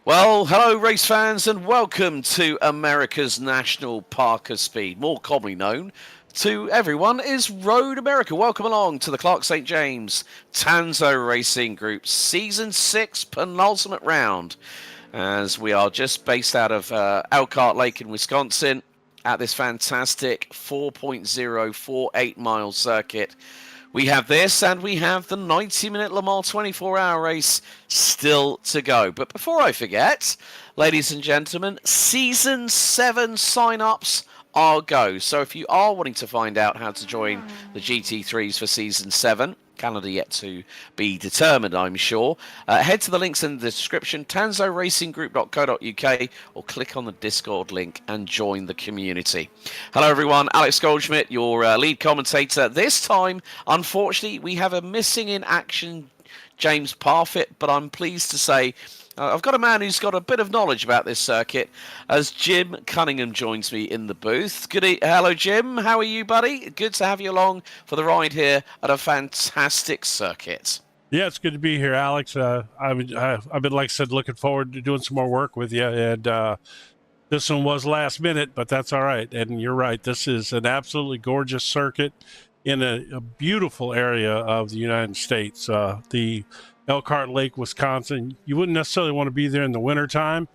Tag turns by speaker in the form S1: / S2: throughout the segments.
S1: Well, hello, race fans, and welcome to America's National Park of Speed, more commonly known to everyone is Road America. Welcome along to the Clark St. James Tanso Racing Group Season 6 penultimate round, as we are just based out of Elkhart Lake in Wisconsin at this fantastic 4.048 mile circuit. We have this, and we have the 90-minute Le Mans 24-hour race still to go. But before I forget, ladies and gentlemen, Season 7 sign-ups are go. So if you are wanting to find out how to join the GT3s for Season 7, calendar yet to be determined, I'm sure, head to the links in the description, tansoracinggroup.co.uk, or click on the Discord link and join the community. Hello everyone, Alex Goldschmidt, your lead commentator. This time, unfortunately, we have a missing in action James Parfitt, but I'm pleased to say I've got a man who's got a bit of knowledge about this circuit, as Jim Cunningham joins me in the booth. Hello, Jim. How are you, buddy? Good to have you along for the ride here at a fantastic circuit.
S2: Yeah, it's good to be here, Alex. I've been, like I said, looking forward to doing some more work with you. And this one was last minute, but that's all right. And you're right. This is an absolutely gorgeous circuit in a beautiful area of the United States. The Elkhart Lake, Wisconsin. You wouldn't necessarily want to be there in the wintertime.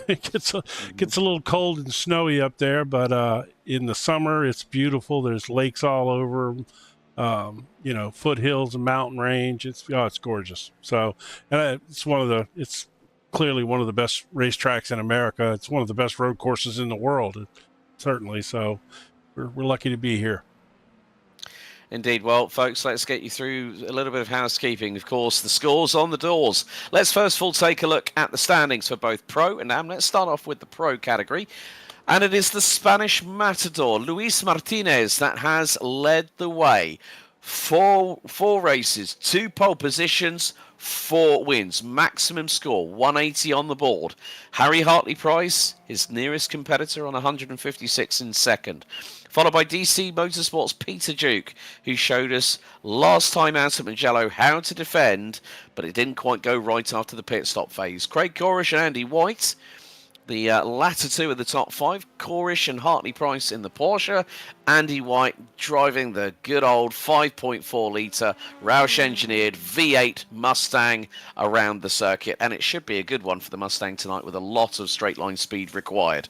S2: It gets a little cold and snowy up there, but in the summer, it's beautiful. There's lakes all over, foothills and mountain range. It's gorgeous. So, and it's clearly one of the best racetracks in America. It's one of the best road courses in the world, certainly. So we're lucky to be here.
S1: Indeed. Well, folks, let's get you through a little bit of housekeeping. Of course, the scores on the doors. Let's first of all take a look at the standings for both Pro and Am. Let's start off with the Pro category. And it is the Spanish Matador, Luis Martinez, that has led the way. Four races, 2 pole positions, 4 wins. Maximum score, 180 on the board. Harry Hartley-Price, his nearest competitor, on 156 in second. Followed by DC Motorsports' Peter Duke, who showed us last time out at Mugello how to defend, but it didn't quite go right after the pit stop phase. Craig Corish and Andy White, the latter two of the top 5. Corish and Hartley-Price in the Porsche. Andy White driving the good old 5.4 litre Roush-engineered V8 Mustang around the circuit. And it should be a good one for the Mustang tonight, with a lot of straight line speed required.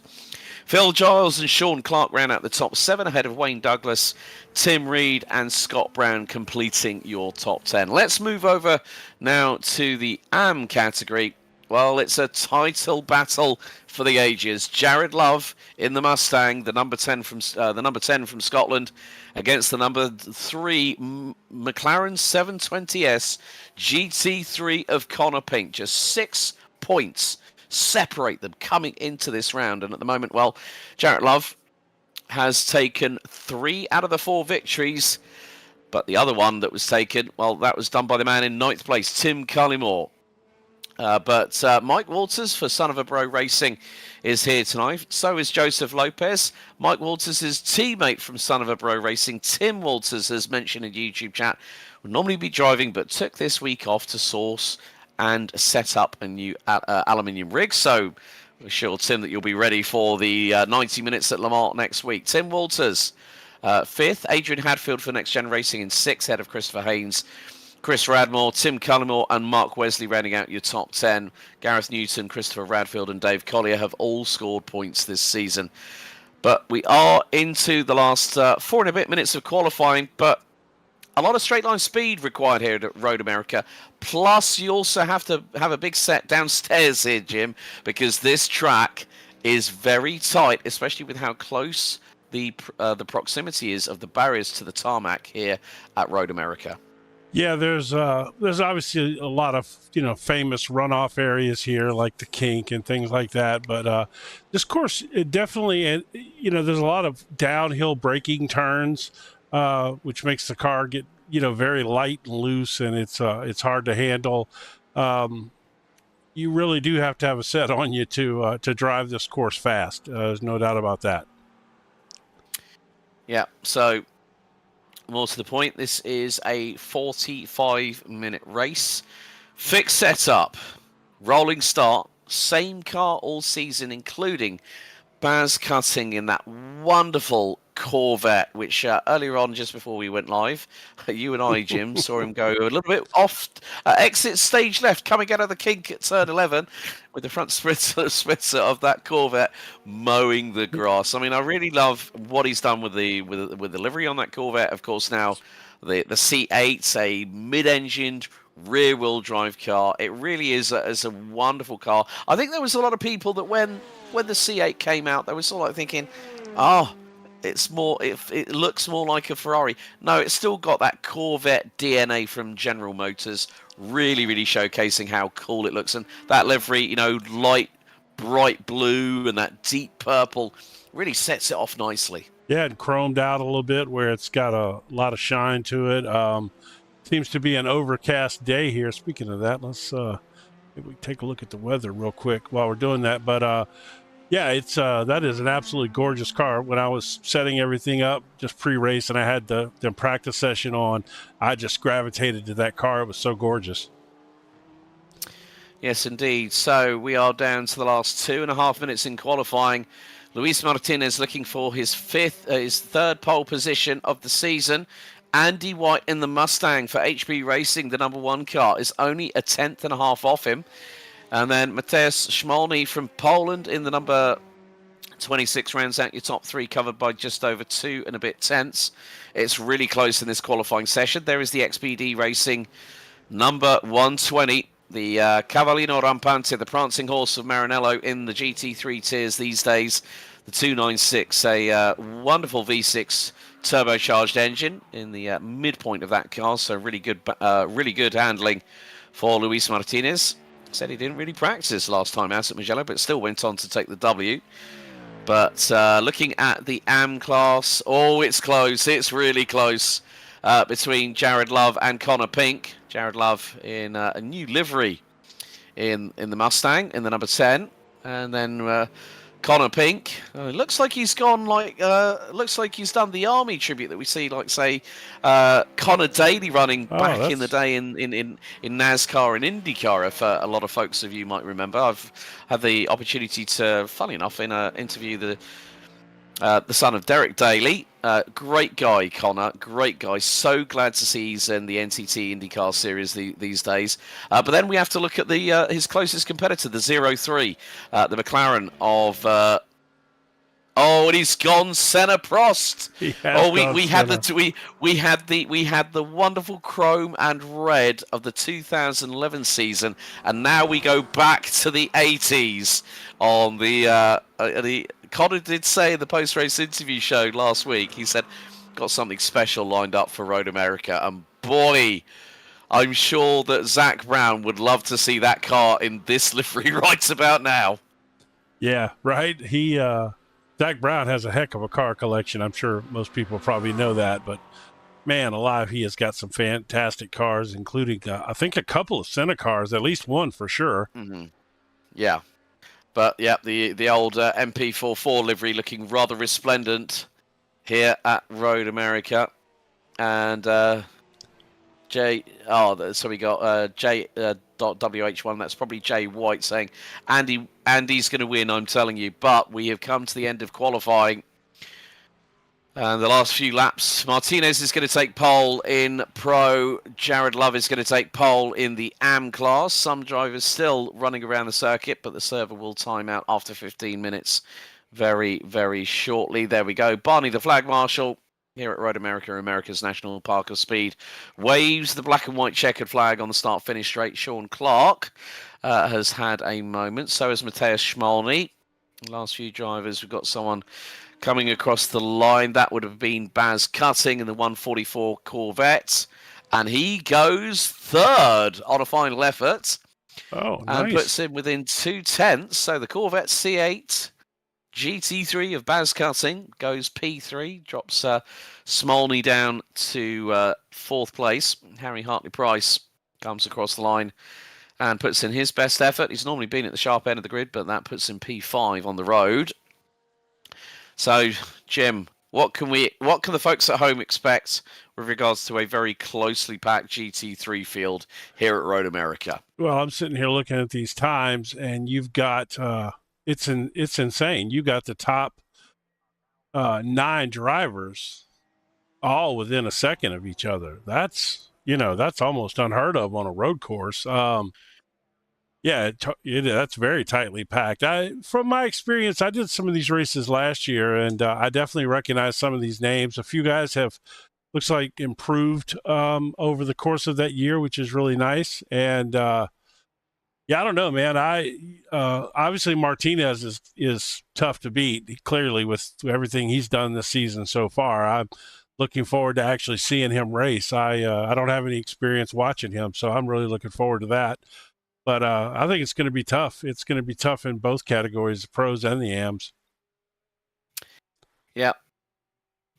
S1: Phil Giles and Sean Clark ran out the top 7 ahead of Wayne Douglas, Tim Reed and Scott Brown completing your top 10. Let's move over now to the AM category. Well, it's a title battle for the ages. Jared Love in the Mustang, the number 10 from Scotland, against the number 3 McLaren 720S GT3 of Connor Pink. Just 6 points separate them coming into this round. And at the moment, well, Jarrett Love has taken 3 out of the 4 victories, but the other one that was taken, well, that was done by the man in 9th place, Tim Cullimore. But Mike Walters for Son of a Bro Racing is here tonight. So is Joseph Lopez. Mike Walters' teammate from Son of a Bro Racing, Tim Walters, has mentioned in YouTube chat, would normally be driving but took this week off to source and set up a new aluminium rig. So we're sure, Tim, that you'll be ready for the 90 minutes at Le Mans next week. Tim Walters, 5th. Adrian Hadfield for Next Gen Racing in 6th, ahead of Christopher Haynes, Chris Radmore, Tim Cullimore and Mark Wesley rounding out your top 10. Gareth Newton, Christopher Radfield and Dave Collier have all scored points this season. But we are into the last 4 and a bit minutes of qualifying, but a lot of straight line speed required here at Road America. Plus, you also have to have a big set downstairs here, Jim, because this track is very tight, especially with how close the proximity is of the barriers to the tarmac here at Road America.
S2: Yeah, there's obviously a lot of famous runoff areas here, like the Kink and things like that. But this course, it definitely, there's a lot of downhill braking turns, which makes the car get very light and loose, and it's hard to handle. You really do have to have a set on you to drive this course fast. There's no doubt about that.
S1: Yeah. So, more to the point, this is a 45-minute race. Fixed setup, rolling start, same car all season, including Baz Cutting in that wonderful Corvette, which earlier on, just before we went live, you and I, Jim, saw him go a little bit off, exit stage left, coming out of the kink at turn 11, with the front splitter of that Corvette mowing the grass. I mean, I really love what he's done with the livery on that Corvette. Of course, now the C8's a mid-engined rear-wheel drive car. It really is a wonderful car. I think there was a lot of people that when the C8 came out, they were sort of like thinking, oh, it looks more like a Ferrari. No, it's still got that Corvette DNA from General Motors, really, really showcasing how cool it looks. And that livery, light, bright blue and that deep purple really sets it off nicely.
S2: Yeah, and chromed out a little bit where it's got a lot of shine to it. Seems to be an overcast day here. Speaking of that, let's maybe we take a look at the weather real quick while we're doing that. But yeah, it's that is an absolutely gorgeous car. When I was setting everything up just pre-race and I had the practice session on, I just gravitated to that car. It was so gorgeous.
S1: Yes, indeed. So we are down to the last 2.5 minutes in qualifying. Luis Martinez looking for his third pole position of the season. Andy White in the Mustang for HB Racing, the number 1 car, is only a 10.5 off him. And then Mateusz Szmolny from Poland in the number 26 rounds out your top 3, covered by just over 2 and a bit tenths. It's really close in this qualifying session. There is the XPD Racing number 120, the Cavallino Rampante, the prancing horse of Maranello in the GT3 tiers these days. The 296, a wonderful V6 turbocharged engine in the midpoint of that car. So really good handling for Luis Martinez. Said he didn't really practice last time out at Mugello, but still went on to take the W. But looking at the AM class, oh, it's close. It's really close between Jared Love and Connor Pink. Jared Love in a new livery in the Mustang in the number 10, and then Connor Pink. Looks like he's gone looks like he's done the Army tribute that we see, like say Connor Daly running back in the day in NASCAR and IndyCar. If a lot of folks of you might remember, I've had the opportunity to, funny enough, interview the son of Derek Daly. Great guy, Connor. Great guy. So glad to see he's in the NTT IndyCar series these days. But then we have to look at his closest competitor, the 03, the McLaren of. And he's gone Senna Prost. We had the wonderful chrome and red of the 2011 season, and now we go back to the 80s on the. Connor did say in the post-race interview show last week, he said, got something special lined up for Road America. And boy, I'm sure that Zach Brown would love to see that car in this livery right about now.
S2: Yeah, right. Zach Brown has a heck of a car collection. I'm sure most people probably know that. But, man alive, he has got some fantastic cars, including, I think, a couple of Senna cars, at least one for sure.
S1: Mm-hmm. Yeah. But, yeah, the old MP44 livery looking rather resplendent here at Road America. And so we got J.WH1. That's probably Jay White saying, Andy's going to win, I'm telling you. But we have come to the end of qualifying. And the last few laps, Martinez is going to take pole in Pro. Jared Love is going to take pole in the AM class. Some drivers still running around the circuit, but the server will time out after 15 minutes very, very shortly. There we go. Barney, the flag marshal, here at Road America, America's National Park of Speed, waves the black and white checkered flag on the start-finish straight. Sean Clark has had a moment. So has Mateusz Szmolny. Last few drivers, we've got someone coming across the line. That would have been Baz Cutting in the 144 Corvette. And he goes third on a final effort.
S2: Oh, nice.
S1: And puts him within 2 tenths. So the Corvette C8 GT3 of Baz Cutting goes P3, drops Szmolny down to 4th place. Harry Hartley-Price comes across the line and puts in his best effort. He's normally been at the sharp end of the grid, but that puts him P5 on the road. So, Jim, What can the folks at home expect with regards to a very closely packed GT3 field here at Road America?
S2: Well, I'm sitting here looking at these times, and you've got it's insane. You got the top 9 drivers all within a second of each other. That's almost unheard of on a road course. Yeah, that's very tightly packed. From my experience, I did some of these races last year, and I definitely recognize some of these names. A few guys have, looks like, improved over the course of that year, which is really nice. And yeah, I don't know, man. Obviously Martinez is tough to beat. Clearly, with everything he's done this season so far, I'm looking forward to actually seeing him race. I don't have any experience watching him, so I'm really looking forward to that. But I think it's going to be tough. It's going to be tough in both categories, the pros and the AMs.
S1: Yeah.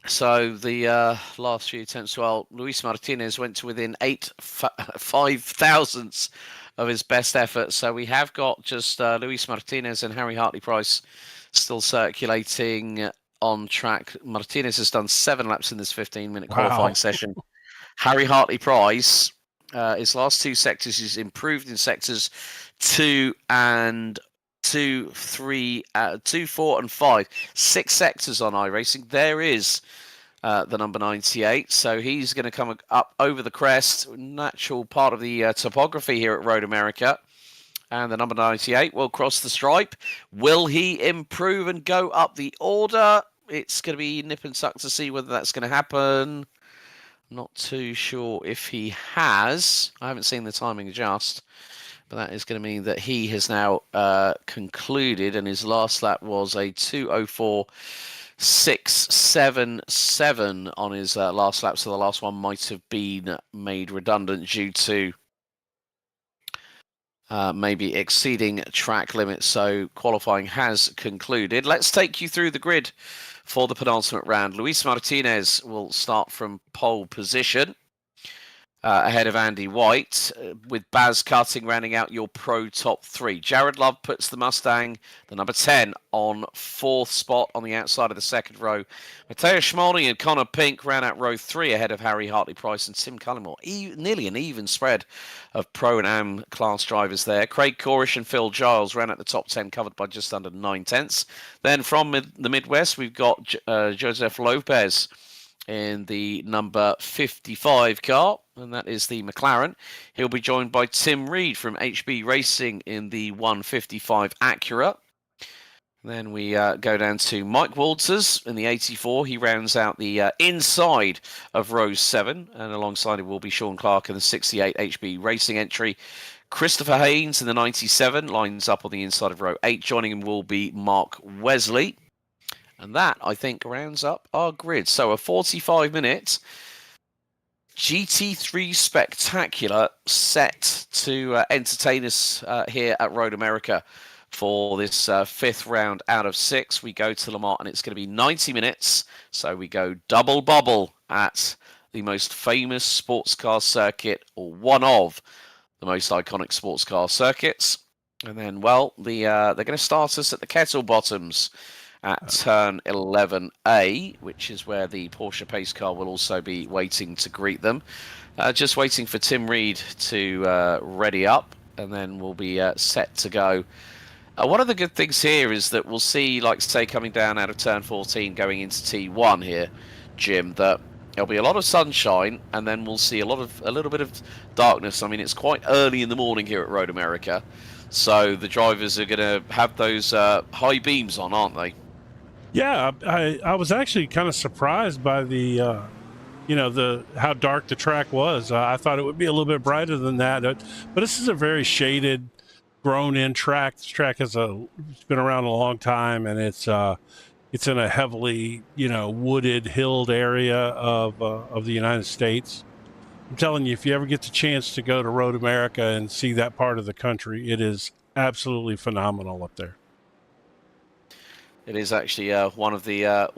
S1: So the last few attempts, well, Luis Martinez went to within 5 thousandths of his best effort. So we have got just Luis Martinez and Harry Hartley-Price still circulating on track. Martinez has done 7 laps in this 15-minute qualifying session. Harry Hartley-Price, his last 2 sectors, he's improved in sectors 2 and 2, 3, 2, 4, and 5. 6 sectors on iRacing. There is the number 98. So he's going to come up over the crest, natural part of the topography here at Road America. And the number 98 will cross the stripe. Will he improve and go up the order? It's going to be nip and suck to see whether that's going to happen. Not too sure if he has. I haven't seen the timing just. But that is going to mean that he has now concluded, and his last lap was a 2:04.677 on his last lap. So the last one might have been made redundant due to maybe exceeding track limits. So qualifying has concluded. Let's take you through the grid for the penultimate round. Luis Martinez will start from pole position. Ahead of Andy White, with Baz Cutting rounding out your pro top 3. Jared Love puts the Mustang, the number 10, on 4th spot on the outside of the 2nd row. Matteo Schmalny and Connor Pink round out row 3 ahead of Harry Hartley-Price and Tim Cullimore. Nearly an even spread of pro and am class drivers there. Craig Corish and Phil Giles round out the top 10, covered by just under 9 tenths. Then from the Midwest, we've got Joseph Lopez in the number 55 car, and that is the McLaren. He'll be joined by Tim Reed from HB Racing in the 155 Acura. Then we go down to Mike Walters in the 84. He rounds out the inside of row 7, and alongside him will be Sean Clark in the 68 HB Racing entry. Christopher Haynes in the 97 lines up on the inside of row 8. Joining him will be Mark Wesley. And that, I think, rounds up our grid. So a 45-minute GT3 Spectacular set to entertain us here at Road America for this 5th round out of 6. We go to Le Mans, and it's going to be 90 minutes. So we go double bubble at the most famous sports car circuit, or one of the most iconic sports car circuits. And then, well, they're going to start us at the Kettle Bottoms at turn 11A, which is where the Porsche pace car will also be waiting to greet them. Just waiting for Tim Reed to ready up, and then we'll be set to go. One of the good things here is that we'll see, like, say, coming down out of turn 14, going into T1 here, Jim, that there'll be a lot of sunshine, and then we'll see a little bit of darkness. I mean, it's quite early in the morning here at Road America, so the drivers are going to have those high beams on, aren't they?
S2: Yeah, I was actually kind of surprised by the how dark the track was. I thought it would be a little bit brighter than that, but this is a very shaded, grown-in track. This track it's been around a long time, and it's in a heavily wooded, hilled area of the United States. I'm telling you, if you ever get the chance to go to Road America and see that part of the country, it is absolutely phenomenal up there.
S1: It is actually one of the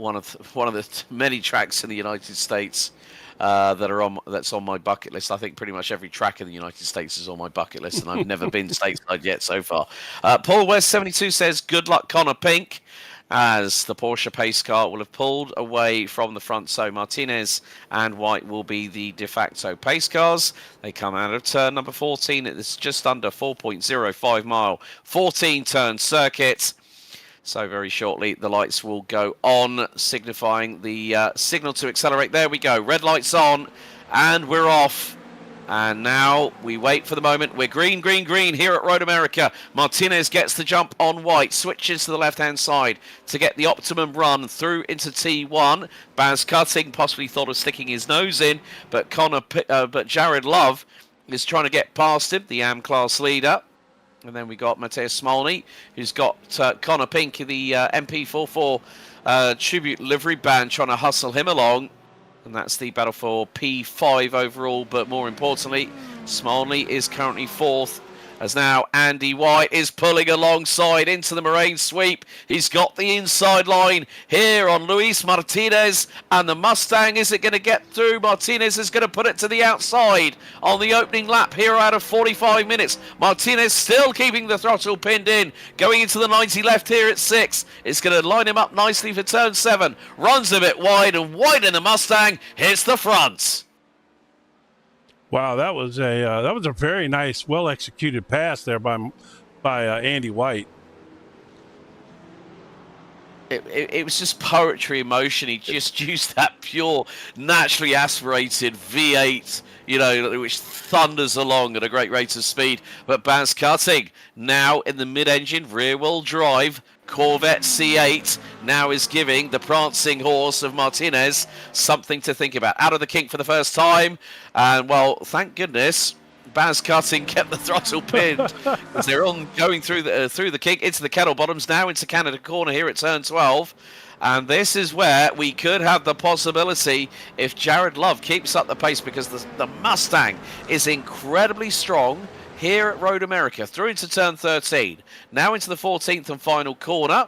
S1: many tracks in the United States that's on my bucket list. I think pretty much every track in the United States is on my bucket list, and I've never been stateside yet so far. Paul West 72 says, "Good luck, Connor Pink." as the Porsche pace car will have pulled away from the front. So Martinez and White will be the de facto pace cars. They come out of turn number 14. It's just under 4.05 mile, 14 turn circuit. So very shortly the lights will go on, signifying the signal to accelerate. There we go. Red lights on and we're off. And now we wait for the moment. We're green, green, green here at Road America. Martinez gets the jump on White, switches to the left-hand side to get the optimum run through into T1. Baz Cutting possibly thought of sticking his nose in, but Jared Love is trying to get past him, the AM class leader. And then we got Matthias Smolny, who's got Connor Pink in the MP44 tribute livery band, trying to hustle him along. And that's the battle for P5 overall, but more importantly, Smolny is currently fourth, as now Andy White is pulling alongside into the Moraine sweep. He's got the inside line here on Luis Martinez, and the Mustang isn't going to get through. Martinez is going to put it to the outside on the opening lap here out of 45 minutes. Martinez still keeping the throttle pinned in, going into the 90 left here at 6. It's going to line him up nicely for turn 7. Runs a bit wide, and White in the Mustang hits the front.
S2: Wow, that was a very nice, well executed pass there by Andy White.
S1: It was just poetry in motion. He just used that pure, naturally aspirated V8, which thunders along at a great rate of speed. But Baz Cutting now in the mid-engine, rear-wheel drive Corvette C8 now is giving the prancing horse of Martinez something to think about. Out of the kink for the first time, and well, thank goodness Baz Cutting kept the throttle pinned as they're on going through the kink into the kettle bottoms, now into Canada corner here at turn 12. And this is where we could have the possibility if Jared Love keeps up the pace, because the Mustang is incredibly strong here at Road America, through into turn 13. Now into the 14th and final corner.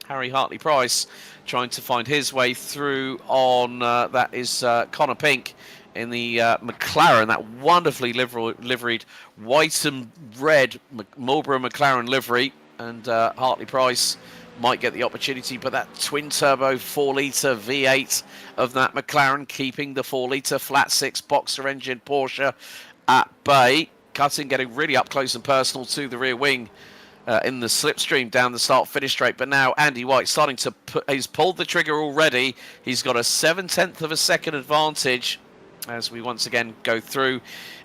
S1: Harry Hartley-Price trying to find his way through on, that is Connor Pink in the McLaren, that wonderfully liveried white and red Marlboro McLaren livery. And Hartley-Price might get the opportunity, but that twin-turbo 4-litre V8 of that McLaren keeping the 4-litre flat-six boxer engine Porsche at bay. Cutting getting really up close and personal to the rear wing in the slipstream down the start-finish straight. But now Andy White starting to he's pulled the trigger already. He's got a 0.7 of a second advantage as we once again go through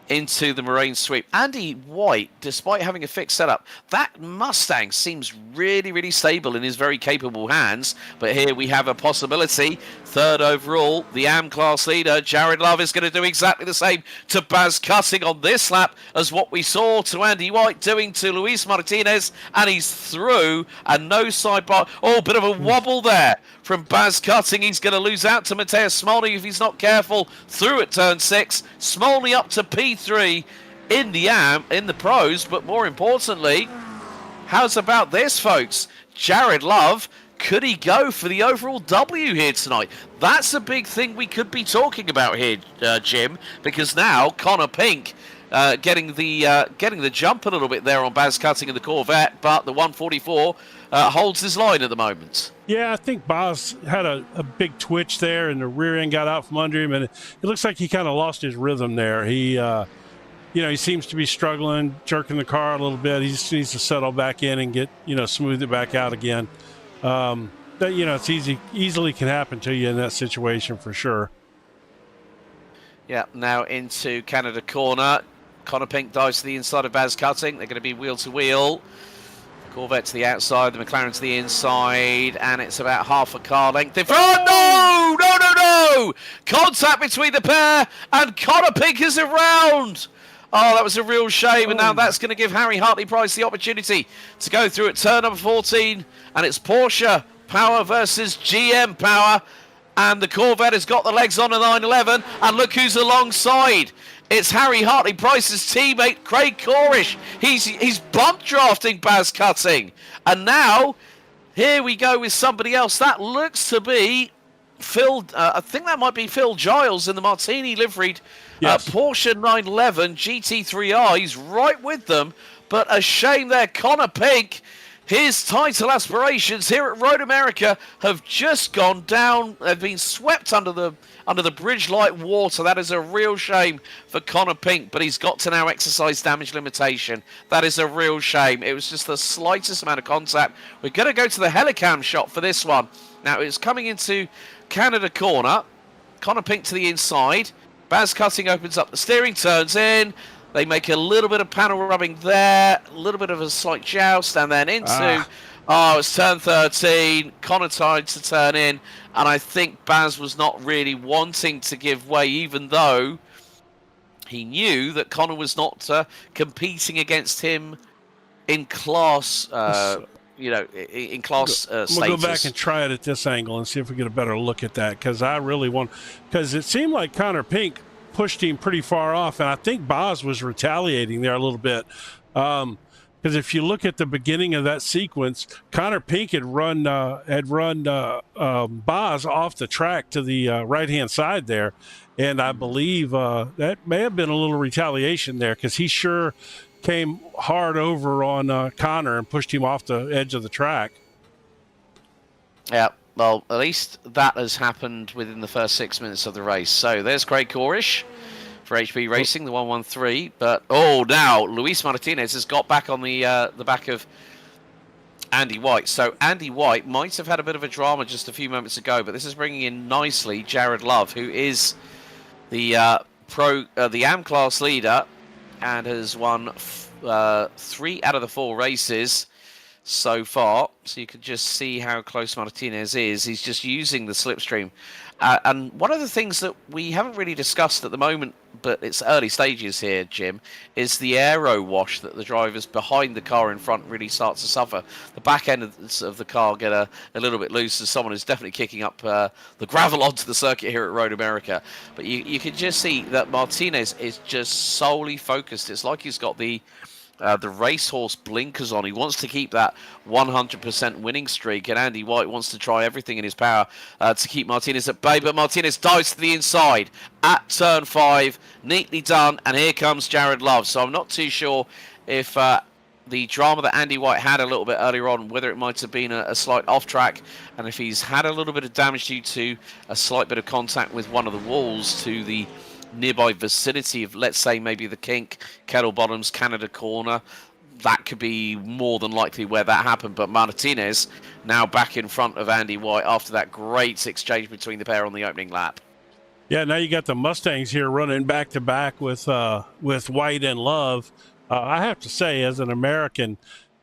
S1: into the Moraine sweep. Andy White, despite having a fixed setup, that Mustang seems really, really stable in his very capable hands. But here we have a possibility. Third overall, the AM class leader, Jared Love, is going to do exactly the same to Baz Cutting on this lap as what we saw to Andy White doing to Luis Martinez. And he's through, and no sidebar. Oh, bit of a wobble there from Baz Cutting. He's going to lose out to Matthias Smolny if he's not careful. Through at turn 6. Smolny up to P3 in the pros, but more importantly, how's about this, folks? Jared Love, could he go for the overall W here tonight? That's a big thing we could be talking about here, Jim, because now Connor Pink getting the jump a little bit there on Baz Cutting in the Corvette, but the 144 holds his line at the moment.
S2: Yeah, I think Baz had a big twitch there, and the rear end got out from under him, and it looks like he kind of lost his rhythm there. He, he seems to be struggling, jerking the car a little bit. He just needs to settle back in and get, smooth it back out again. But, it's easily can happen to you in that situation for sure.
S1: Yeah, now into Canada corner. Connor Pink dives to the inside of Baz Cutting. They're going to be wheel to wheel. Corvette to the outside, the McLaren to the inside, and it's about half a car length in front. Oh, no! Contact between the pair, and Connor Pink is around. Oh, that was a real shame, and now that's going to give Harry Hartley-Price the opportunity to go through at turn number 14, and it's Porsche power versus GM power, and the Corvette has got the legs on a 911, and look who's alongside. It's Harry Hartley-Price's teammate, Craig Corish. He's bump drafting Baz Cutting. And now, here we go with somebody else. That looks to be Phil, I think that might be Phil Giles in the Martini liveried Porsche 911 GT3R. He's right with them, but a shame there. Connor Pink His title aspirations here at Road America have just gone down. They've been swept under the bridge like water. That is a real shame for Connor Pink, but he's got to now exercise damage limitation. That is a real shame. It was just the slightest amount of contact. We're going to go to the helicam shot for this one. Now, it's coming into Canada corner. Connor Pink to the inside. Baz Cutting opens up the steering, turns in. They make a little bit of panel rubbing there, a little bit of a slight joust, and then into, it's turn 13. Connor tried to turn in, and I think Baz was not really wanting to give way, even though he knew that Connor was not competing against him in class, in class status.
S2: We'll go back and try it at this angle and see if we get a better look at that, because I really want, because it seemed like Connor Pink pushed him pretty far off, and I think Boz was retaliating there a little bit. Because if you look at the beginning of that sequence, Connor Pink had run Boz off the track to the right-hand side there, and I believe that may have been a little retaliation there, because he sure came hard over on Connor and pushed him off the edge of the track.
S1: Yeah. Well, at least that has happened within the first 6 minutes of the race. So there's Craig Corish for HB Racing, the 113. But, now Luis Martinez has got back on the back of Andy White. So Andy White might have had a bit of a drama just a few moments ago, but this is bringing in nicely Jared Love, who is the the AM class leader and has won 3 out of the 4 races so far, so you can just see how close Martinez is. He's just using the slipstream. And one of the things that we haven't really discussed at the moment, but it's early stages here, Jim, is the aero wash that the drivers behind the car in front really start to suffer. The back end of the car get a little bit loose, as someone is definitely kicking up the gravel onto the circuit here at Road America. But you can just see that Martinez is just solely focused. It's like he's got the racehorse blinkers on. He wants to keep that 100% winning streak, and Andy White wants to try everything in his power to keep Martinez at bay, but Martinez dives to the inside at turn 5. Neatly done, and here comes Jared Love. So I'm not too sure if the drama that Andy White had a little bit earlier on, whether it might have been a slight off track, and if he's had a little bit of damage due to a slight bit of contact with one of the walls to the nearby vicinity of, let's say, maybe the Kink, Kettle Bottoms, Canada corner. That could be more than likely where that happened. But Martinez now back in front of Andy White after that great exchange between the pair on the opening lap.
S2: Yeah, now you got the Mustangs here running back to back with White and Love. I have to say, as an American,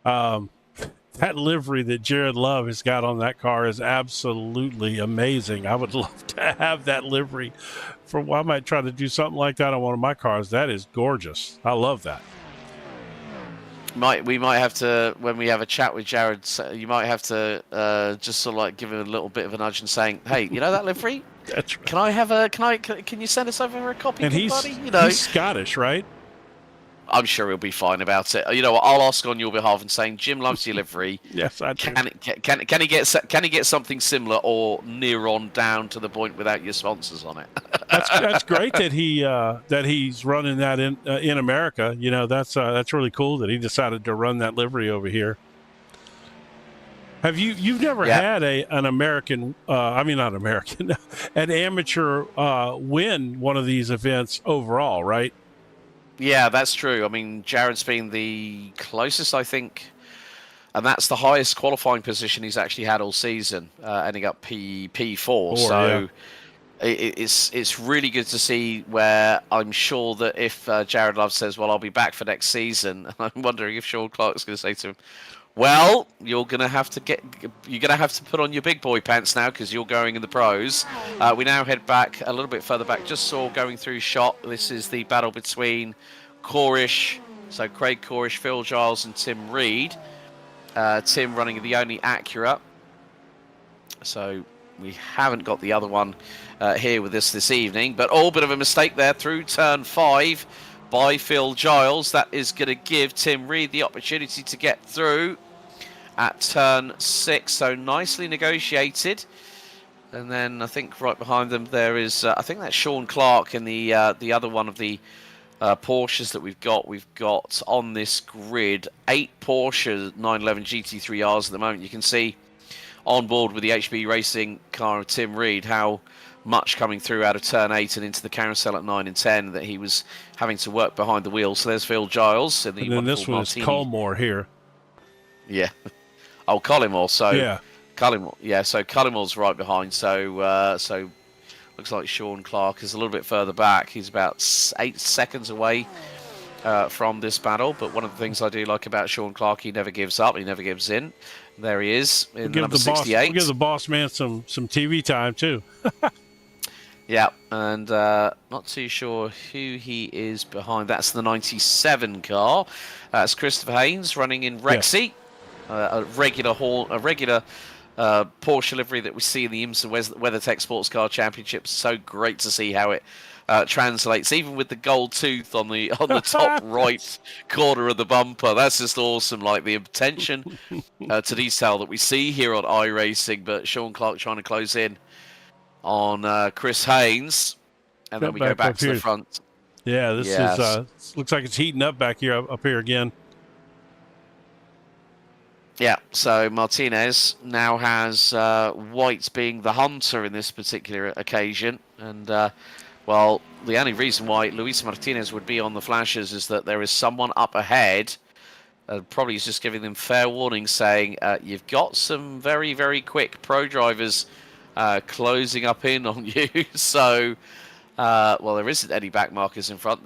S2: that livery that Jared Love has got on that car is absolutely amazing. I would love to have that livery. I might try to do something like that on one of my cars. That is gorgeous. I love that.
S1: We might have to, when we have a chat with Jared, you might have to just sort of like give him a little bit of a nudge and saying, "Hey, you know that livery?
S2: That's right.
S1: Can you send us over a copy,
S2: and
S1: buddy?
S2: He's Scottish, right?
S1: I'm sure he'll be fine about it. You know what? I'll ask on your behalf and saying Jim loves your livery.
S2: Yes, I do.
S1: Can he get something similar or near on down to the point without your sponsors on it?
S2: That's great that he's running that in America. You know, that's really cool that he decided to run that livery over here. Have you've never had an American? Not American, an amateur win one of these events overall, right?
S1: Yeah, that's true. I mean, Jared's been the closest, I think, and that's the highest qualifying position he's actually had all season, ending up P4. So it's really good to see, where I'm sure that if Jared Love says, well, I'll be back for next season, I'm wondering if Sean Clark's going to say to him, well, you're gonna have to put on your big boy pants now because you're going in the pros. We now head back a little bit further back. Just saw going through shot. This is the battle between Corish, so Craig Corish, Phil Giles, and Tim Reed. Tim running the only Acura. So we haven't got the other one here with us this evening, but all bit of a mistake there through turn 5. By Phil Giles. That is going to give Tim Reed the opportunity to get through at turn 6. So nicely negotiated. And then I think right behind them there is, I think that's Sean Clark in the other one of the Porsches that we've got. We've got on this grid 8 Porsche 911 GT3Rs at the moment. You can see on board with the HB Racing car of Tim Reed how much coming through out of turn 8 and into the carousel at 9 and 10 that he was having to work behind the wheel. So there's Phil Giles in the
S2: and then this one is Cullimore here.
S1: Yeah. Oh, Collymore. So
S2: yeah,
S1: Collymore. Yeah. So Collimore's right behind. So looks like Sean Clark is a little bit further back. He's about 8 seconds away from this battle. But one of the things I do like about Sean Clark, he never gives up. He never gives in. There he is in number 68.
S2: We'll give the boss man some TV time too.
S1: Yeah, and not too sure who he is behind. That's the 97 car. That's Christopher Haynes running in Rexy, a regular Porsche livery that we see in the IMSA WeatherTech Sports Car Championships. So great to see how it translates, even with the gold tooth on the top right corner of the bumper. That's just awesome. Like the attention to detail that we see here on iRacing. But Sean Clark trying to close in on Chris Haynes, and then we go back to the front.
S2: Yeah, this is looks like it's heating up back here up here again.
S1: Yeah, so Martinez now has White being the hunter in this particular occasion, and well, the only reason why Luis Martinez would be on the flashes is that there is someone up ahead. Probably he's just giving them fair warning, saying you've got some very, very quick pro drivers closing up in on you. So, well, there isn't any back markers in front.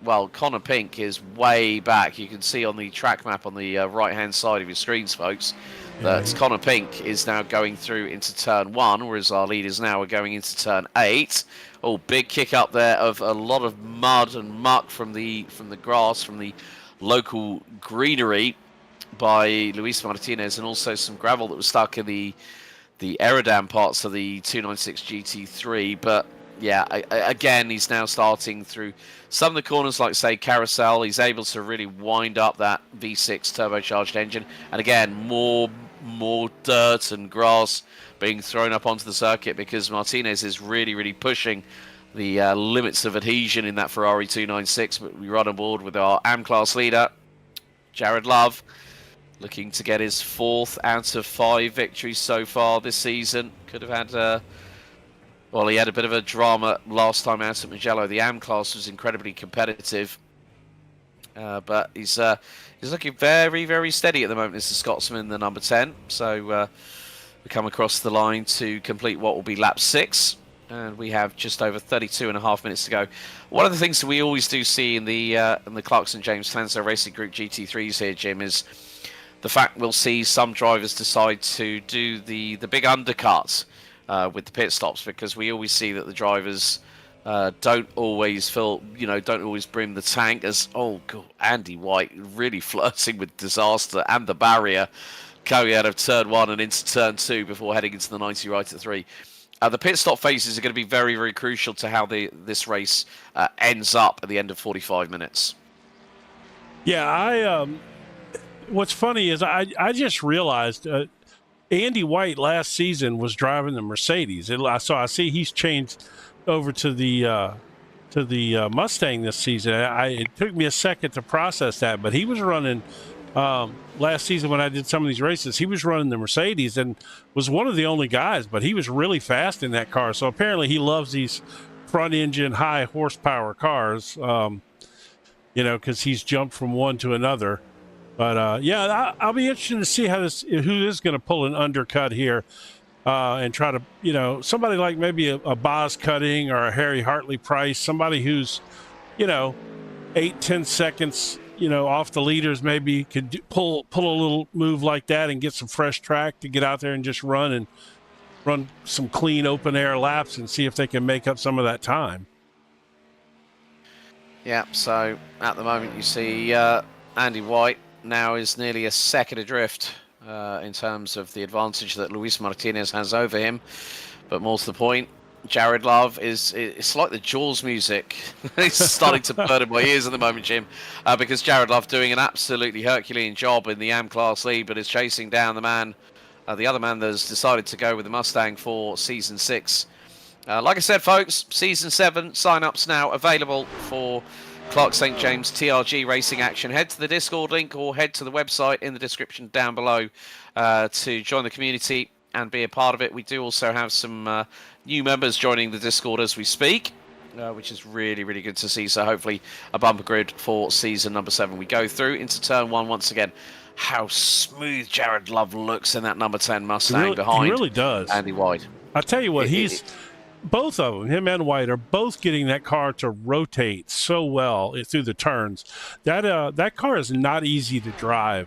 S1: Well, Connor Pink is way back. You can see on the track map on the right-hand side of your screens, folks, that Connor Pink is now going through into turn 1, whereas our leaders now are going into turn 8. Oh, big kick up there of a lot of mud and muck from the grass, from the local greenery by Luis Martinez, and also some gravel that was stuck in the aerodam parts of the 296 GT3. But yeah, again, he's now starting through some of the corners, like say Carousel. He's able to really wind up that V6 turbocharged engine, and again, more dirt and grass being thrown up onto the circuit because Martinez is really pushing the limits of adhesion in that Ferrari 296. But we run on board with our AM class leader, Jared Love, looking to get his 4th out of 5 victories so far this season. Could have had well, he had a bit of a drama last time out at Mugello. The AM class was incredibly competitive, but he's looking very steady at the moment. This is Scotsman, the number 10. So we come across the line to complete what will be lap 6, and we have just over 32.5 minutes to go. One of the things that we always do see in the Clarkson James Tanso Racing Group GT3s here, Jim, is the fact we'll see some drivers decide to do the big undercuts with the pit stops, because we always see that the drivers don't always brim the tank. As Andy White really flirting with disaster and the barrier going out of turn 1 and into turn 2 before heading into the 90 right at 3. The pit stop phases are going to be very crucial to how this race ends up at the end of 45 minutes.
S2: Yeah, what's funny is I just realized Andy White last season was driving the Mercedes. I see he's changed over to the Mustang this season. It took me a second to process that, but he was running last season when I did some of these races. He was running the Mercedes and was one of the only guys, but he was really fast in that car. So apparently he loves these front engine, high horsepower cars, because he's jumped from one to another. But yeah, I'll be interested to see who is going to pull an undercut here and try to, somebody like maybe a Boz Cutting or a Harry Hartley Price, somebody who's, 8-10 seconds, off the leaders, maybe could pull a little move like that and get some fresh track to get out there and just run some clean open air laps and see if they can make up some of that time.
S1: Yeah, so at the moment you see Andy White now is nearly a second adrift in terms of the advantage that Luis Martinez has over him. But more to the point, Jared Love it's like the Jaws music. It's starting to burn in my ears at the moment, Jim, because Jared Love doing an absolutely Herculean job in the AM class lead, but is chasing down the other man that's decided to go with the Mustang for season 6. Like I said, folks, season 7 sign-ups now available for Clark St. James TRG Racing Action. Head to the Discord link or head to the website in the description down below to join the community and be a part of it. We do also have some new members joining the Discord as we speak, which is really, really good to see. So hopefully a bumper grid for season number 7. We go through into turn 1 once again. How smooth Jared Love looks in that number 10 Mustang behind.
S2: He really does.
S1: Andy White.
S2: I tell you what, both of them, him and White, are both getting that car to rotate so well through the turns. That car is not easy to drive.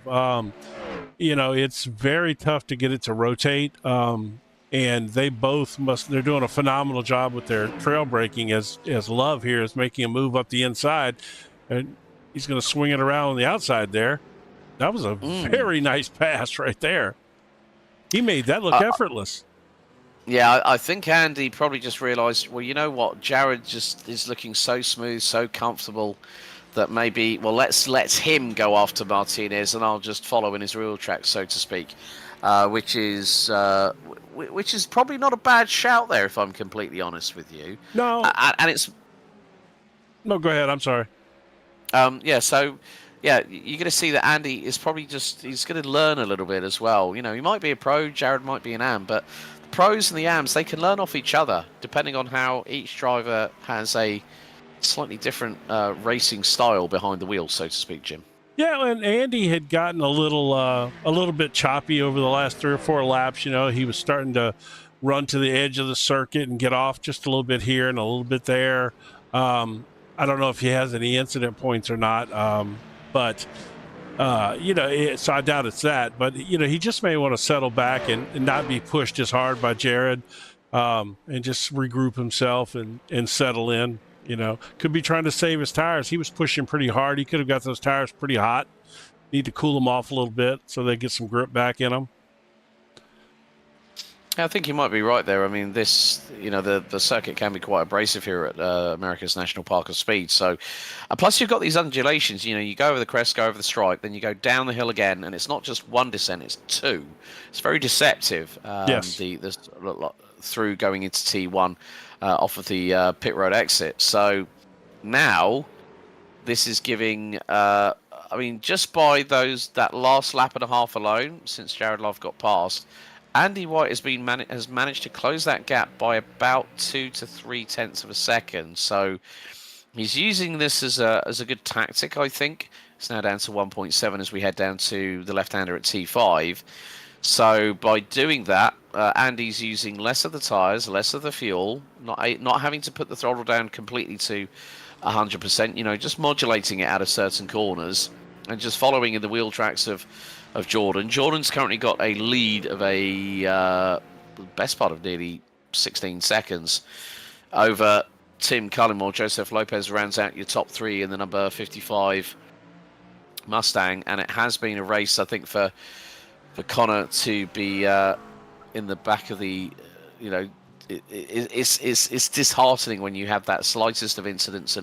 S2: It's very tough to get it to rotate. And they're doing a phenomenal job with their trail braking as Love here is making a move up the inside, and he's going to swing it around on the outside there. That was a very nice pass right there. He made that look effortless.
S1: Yeah, I think Andy probably just realised, well, you know what? Jared just is looking so smooth, so comfortable that maybe, well, let's let him go after Martinez and I'll just follow in his wheel tracks, so to speak, which is probably not a bad shout there, if I'm completely honest with you.
S2: No.
S1: And it's...
S2: No, go ahead. I'm sorry.
S1: Yeah, you're going to see that Andy is probably he's going to learn a little bit as well. You know, he might be a pro, Jared might be an AM, but the pros and the AMs, they can learn off each other, depending on how each driver has a slightly different racing style behind the wheel, so to speak, Jim.
S2: Yeah, and Andy had gotten a little bit choppy over the last 3 or 4 laps. You know, he was starting to run to the edge of the circuit and get off just a little bit here and a little bit there. I don't know if he has any incident points or not, but so I doubt it's that. But he just may want to settle back and not be pushed as hard by Jared, and just regroup himself and settle in. Could be trying to save his tires. He was pushing pretty hard. He could have got those tires pretty hot. Need to cool them off a little bit so they get some grip back in them.
S1: I think you might be right there. I mean, the circuit can be quite abrasive here at America's National Park of Speed. So, plus you've got these undulations. You go over the crest, go over the stripe, then you go down the hill again, and it's not just one descent; it's 2. It's very deceptive.
S2: Yes.
S1: Through going into T1 off of the pit road exit. So now this is giving. Just by that last lap and a half alone, since Jared Love got past, Andy White has managed to close that gap by about 2 to 3 tenths of a second. So he's using this as a good tactic, I think. It's now down to 1.7 as we head down to the left-hander at T5. So by doing that, Andy's using less of the tyres, less of the fuel, not having to put the throttle down completely to 100%. Just modulating it out of certain corners and just following in the wheel tracks of Jordan. Jordan's currently got a lead of a best part of nearly 16 seconds over Tim Cunningham. Joseph Lopez rounds out your top 3 in the number 55 Mustang, and it has been a race, I think, for Connor to be in the back of the, it's disheartening when you have that slightest of incidents,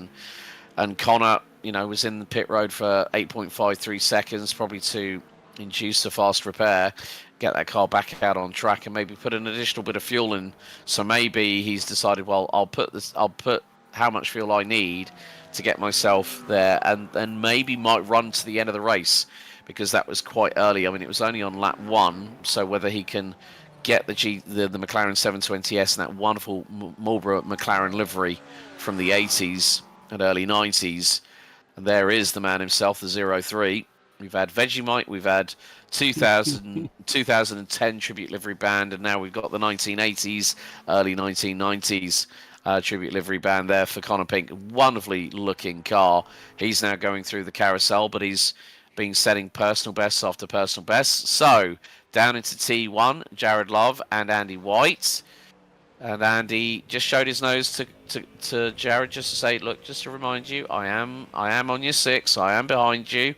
S1: and Connor, was in the pit road for 8.53 seconds, probably to induce a fast repair, get that car back out on track, and maybe put an additional bit of fuel in. So maybe he's decided, well, I'll put how much fuel I need to get myself there, and maybe might run to the end of the race, because that was quite early. I mean, it was only on lap 1, so whether he can get the McLaren 720S and that wonderful Marlboro McLaren livery from the 80s and early 90s, and there is the man himself, the 03. We've had Vegemite, we've had 2010 tribute livery band, and now we've got the 1980s, early 1990s tribute livery band there for Connor Pink. Wonderfully looking car. He's now going through the carousel, but he's been setting personal bests after personal bests. So down into T1, Jared Love and Andy White. And Andy just showed his nose to Jared just to say, look, just to remind you, I am on your 6. I am behind you,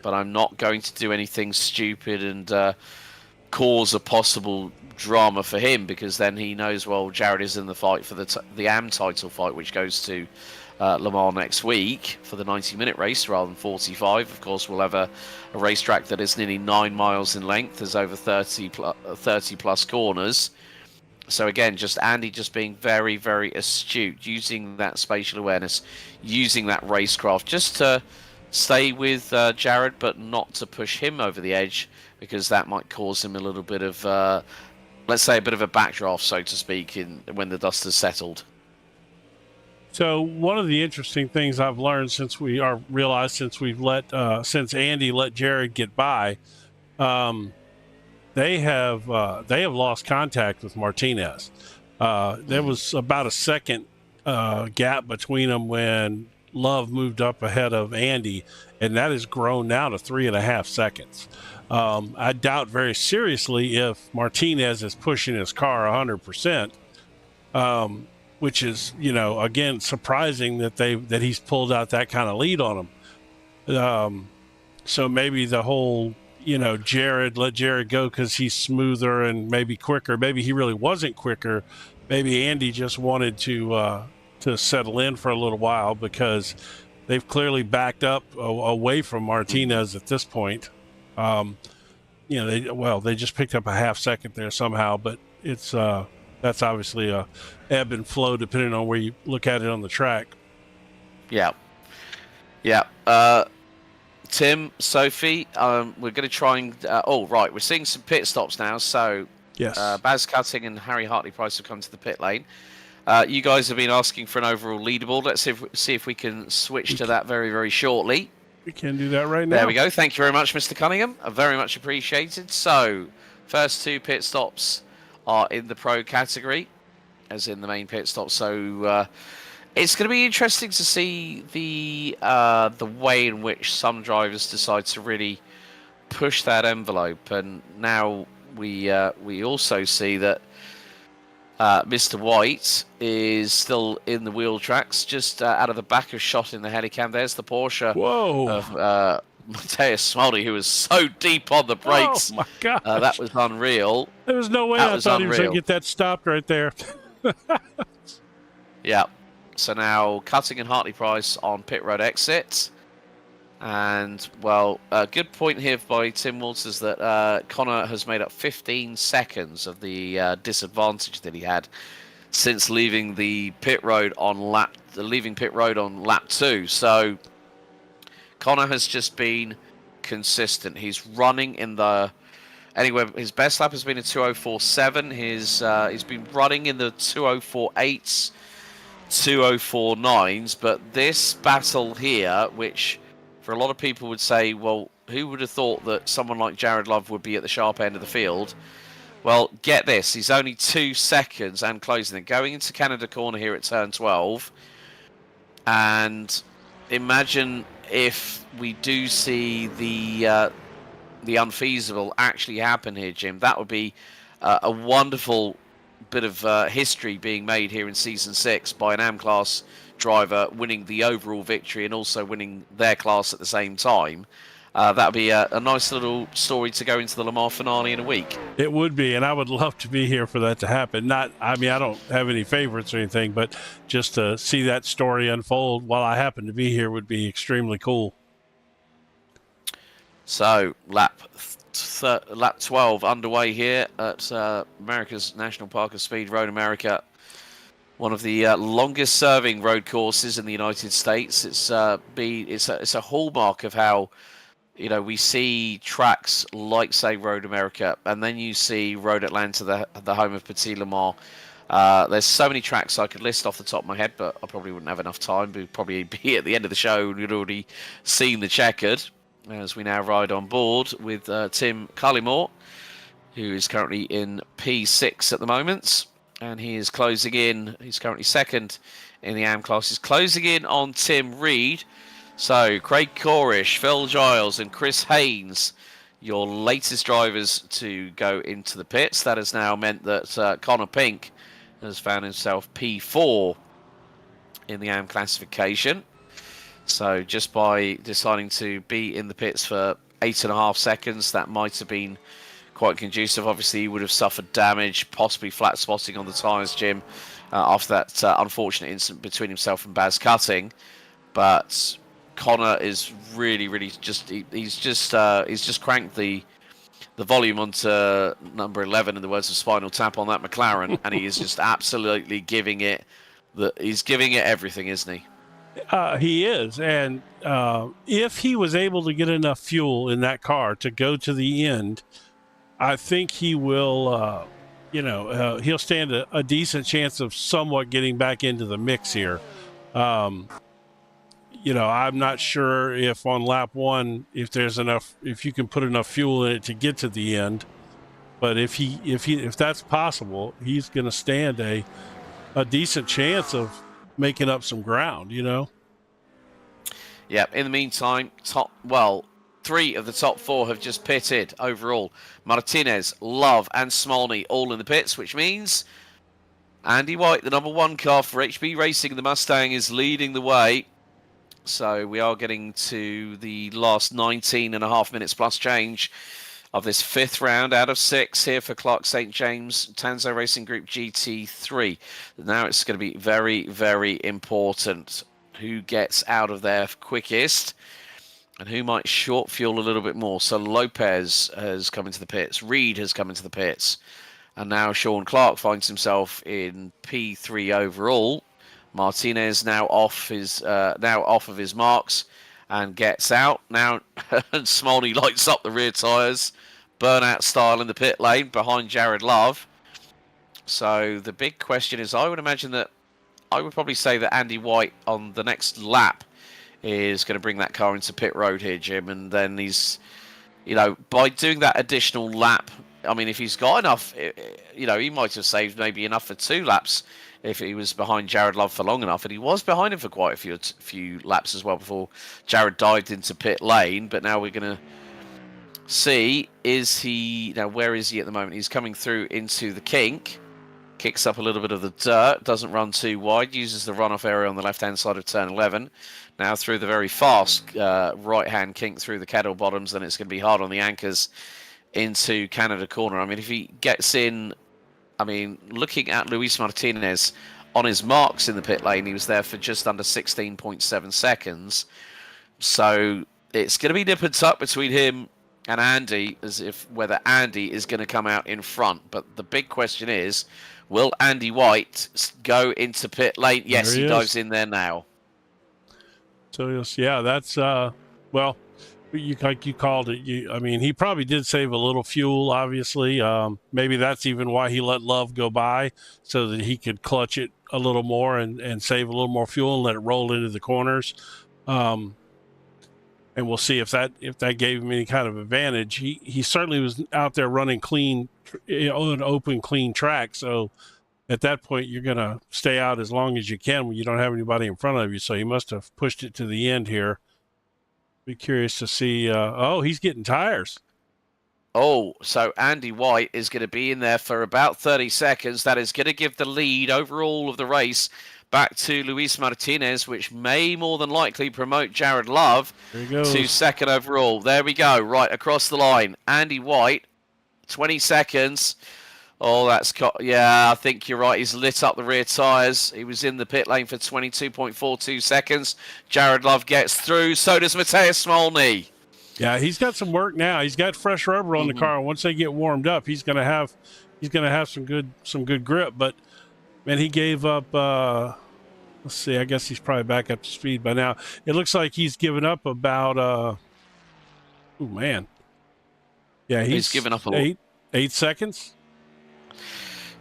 S1: but I'm not going to do anything stupid and cause a possible drama for him, because then he knows, well, Jared is in the fight for the AM title fight, which goes to Le Mans next week for the 90-minute race rather than 45. Of course, we'll have a racetrack that is nearly 9 miles in length. There's over 30 plus corners. So again, just Andy just being very, very astute, using that spatial awareness, using that racecraft, just to stay with Jared, but not to push him over the edge, because that might cause him a little bit of, let's say, a bit of a backdraft, so to speak, when the dust has settled.
S2: So one of the interesting things I've learned since Andy let Jared get by, they have lost contact with Martinez. There was about a second gap between them when Love moved up ahead of Andy, and that has grown now to 3.5 seconds. I doubt very seriously if Martinez is pushing his car 100%. Which is, again, surprising that he's pulled out that kind of lead on him. So maybe the whole, let Jared go because he's smoother and maybe quicker. Maybe he really wasn't quicker. Maybe Andy just wanted to settle in for a little while, because they've clearly backed up away from Martinez at this point. They just picked up a half second there somehow, but it's that's obviously a ebb and flow depending on where you look at it on the track.
S1: Yeah. Tim, Sophie, we're going to try and... we're seeing some pit stops now. So
S2: yes,
S1: Baz Cutting and Harry Hartley-Price have come to the pit lane. You guys have been asking for an overall leaderboard. Let's see if we can switch to that very, very shortly.
S2: We can do that right now.
S1: There we go. Thank you very much, Mr. Cunningham. Very much appreciated. So, first 2 pit stops are in the pro category, as in the main pit stop. So it's going to be interesting to see the way in which some drivers decide to really push that envelope. And now we also see that Mr. White is still in the wheel tracks, just out of the back of shot in the helicam. There's the Porsche of Mateus Smoldy, who was so deep on the brakes.
S2: Oh my gosh.
S1: That was unreal.
S2: There was no way I thought he was going to get that stopped right there.
S1: Yeah. So now Cutting and Hartley-Price on pit road exit. And, well, a good point here by Tim Walters that Connor has made up 15 seconds of the disadvantage that he had since leaving the pit road on lap 2. So Connor has just been consistent. He's running in the... Anyway, his best lap has been a 2:04.7. He's been running in the 2:04.8s, 2:04.9s. But this battle here, which for a lot of people would say, well, who would have thought that someone like Jared Love would be at the sharp end of the field? Well, get this. He's only 2 seconds and closing it. Going into Canada Corner here at turn 12. And imagine if we do see the unfeasible actually happen here, Jim. That would be a wonderful bit of history being made here in Season 6 by an AM class driver winning the overall victory and also winning their class at the same time. That would be a nice little story to go into the Le Mans finale in a week.
S2: It would be, and I would love to be here for that to happen. I don't have any favorites or anything, but just to see that story unfold while I happen to be here would be extremely cool.
S1: So, lap 12 underway here at America's National Park of Speed, Road America. One of the longest serving road courses in the United States. It's a hallmark of how, we see tracks like, say, Road America, and then you see Road Atlanta, the home of Petit Le Mans. There's so many tracks I could list off the top of my head, but I probably wouldn't have enough time. We'd probably be at the end of the show and we'd already seen the checkered, as we now ride on board with Tim Cullimore, who is currently in P6 at the moment. And he is closing in. He's currently second in the AM class. He's closing in on Tim Reed. So, Craig Corish, Phil Giles, and Chris Haynes, your latest drivers to go into the pits. That has now meant that Connor Pink has found himself P4 in the AM classification. So, just by deciding to be in the pits for 8.5 seconds, that might have been quite conducive. Obviously, he would have suffered damage, possibly flat spotting on the tyres, Jim, after that unfortunate incident between himself and Baz Cutting. But Connor is really just he's just cranked the the volume onto number 11, in the words of Spinal Tap, on that McLaren, and he is just absolutely giving it. He's giving it everything, isn't he?
S2: He is, and if he was able to get enough fuel in that car to go to the end, I think he will. He'll stand a decent chance of somewhat getting back into the mix here. I'm not sure if on lap 1 if you can put enough fuel in it to get to the end, but if that's possible, he's going to stand a decent chance of making up some ground.
S1: Yeah. In the meantime, 3 of the top 4 have just pitted overall. Martinez, Love, and Smolny all in the pits, which means Andy White, the number 1 car for HB Racing, the Mustang, is leading the way. So we are getting to the last 19.5 minutes plus change of this 5th round out of 6 here for Clark St. James Tanso Racing Group GT3. Now it's going to be very, very important who gets out of there quickest and who might short fuel a little bit more. So Lopez has come into the pits. Reed has come into the pits. And now Sean Clark finds himself in P3 overall. Martinez now off of his marks and gets out. Now Smolny lights up the rear tyres, burnout style in the pit lane behind Jared Love. So the big question is, I would probably say that Andy White on the next lap is going to bring that car into pit road here, Jim, and then he's, by doing that additional lap, I mean, if he's got enough, he might have saved maybe enough for 2 laps if he was behind Jared Love for long enough, and he was behind him for quite a few laps as well before Jared dived into pit lane. But now we're going to see, where is he at the moment? He's coming through into the kink, kicks up a little bit of the dirt, doesn't run too wide, uses the runoff area on the left-hand side of turn 11. Now through the very fast right-hand kink through the kettle bottoms, then it's going to be hard on the anchors into Canada corner. I mean, if he gets in, looking at Luis Martinez on his marks in the pit lane, he was there for just under 16.7 seconds. So it's going to be nip and tuck between him and Andy, as if whether Andy is going to come out in front. But the big question is, will Andy White go into pit lane? Yes, he dives in there now.
S2: So yeah, that's well, you called it. He probably did save a little fuel, obviously. Maybe that's even why he let Love go by, so that he could clutch it a little more and save a little more fuel and let it roll into the corners. And we'll see if that gave him any kind of advantage. He certainly was out there running clean, on an open, clean track. So at that point, you're going to stay out as long as you can when you don't have anybody in front of you. So he must have pushed it to the end here. Be curious to see. He's getting tires.
S1: Oh, so Andy White is going to be in there for about 30 seconds. That is going to give the lead overall of the race back to Luis Martinez, which may more than likely promote Jared Love to second overall. There we go, right across the line. Andy White, 20 seconds. Oh, I think you're right. He's lit up the rear tyres. He was in the pit lane for 22.42 seconds. Jared Love gets through. So does Matthias Smolny.
S2: Yeah, he's got some work now. He's got fresh rubber on the car. Once they get warmed up, he's going to have some good grip. But man, he gave up. Let's see. I guess he's probably back up to speed by now. It looks like he's given up about. Oh man. Yeah, he's given up 8 seconds.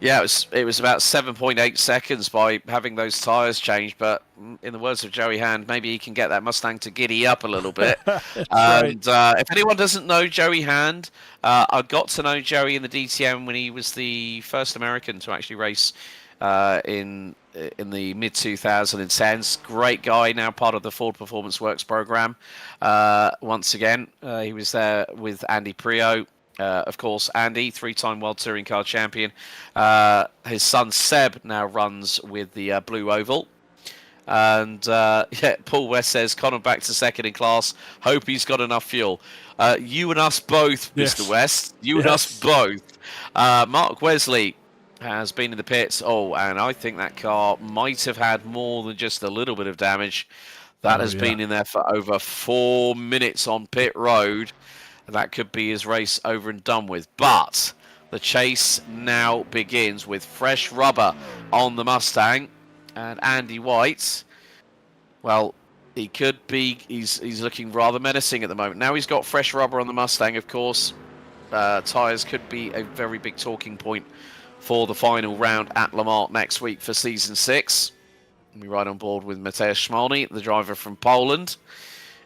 S1: Yeah, it was about 7.8 seconds by having those tyres changed. But in the words of Joey Hand, maybe he can get that Mustang to giddy up a little bit. And if anyone doesn't know Joey Hand, I got to know Joey in the DTM when he was the first American to actually race in the mid-2010s. Great guy, now part of the Ford Performance Works program. Once again, he was there with Andy Prio. Of course, Andy, 3-time World Touring Car Champion. His son Seb now runs with the Blue Oval. And Paul West says, Connor back to second in class. Hope he's got enough fuel. You and us both, Mr. West. You and us both. Mark Wesley has been in the pits. Oh, and I think that car might have had more than just a little bit of damage. That has been in there for over 4 minutes on pit road. that could be his race over and done with. But the chase now begins with fresh rubber on the Mustang. And Andy White, well, he could be, he's looking rather menacing at the moment. Now he's got fresh rubber on the Mustang, of course. Tyres could be a very big talking point for the final round at Le Mans next week for Season 6. We ride on board with Mateusz Szmolny, the driver from Poland.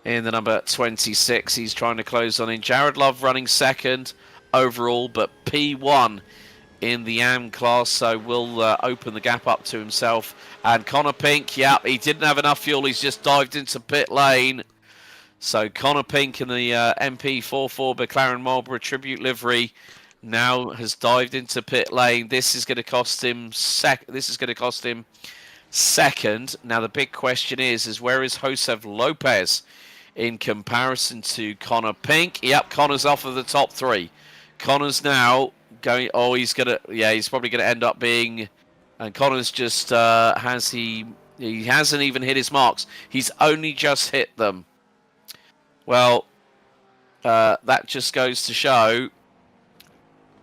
S1: In the number 26, he's trying to close on in. Jared Love running second overall, but P1 in the AM class, so will open the gap up to himself. And Connor Pink, yeah, he didn't have enough fuel. He's just dived into pit lane. So Connor Pink in the MP44 McLaren Marlboro Tribute livery now has dived into pit lane. This is going to cost him second. Now the big question is where is Josef Lopez in comparison to Connor Pink? Yep, Connor's off of the top three. Connor's now going. Oh, he's probably gonna end up being. And Connor's just he hasn't even hit his marks. He's only just hit them. Well, that just goes to show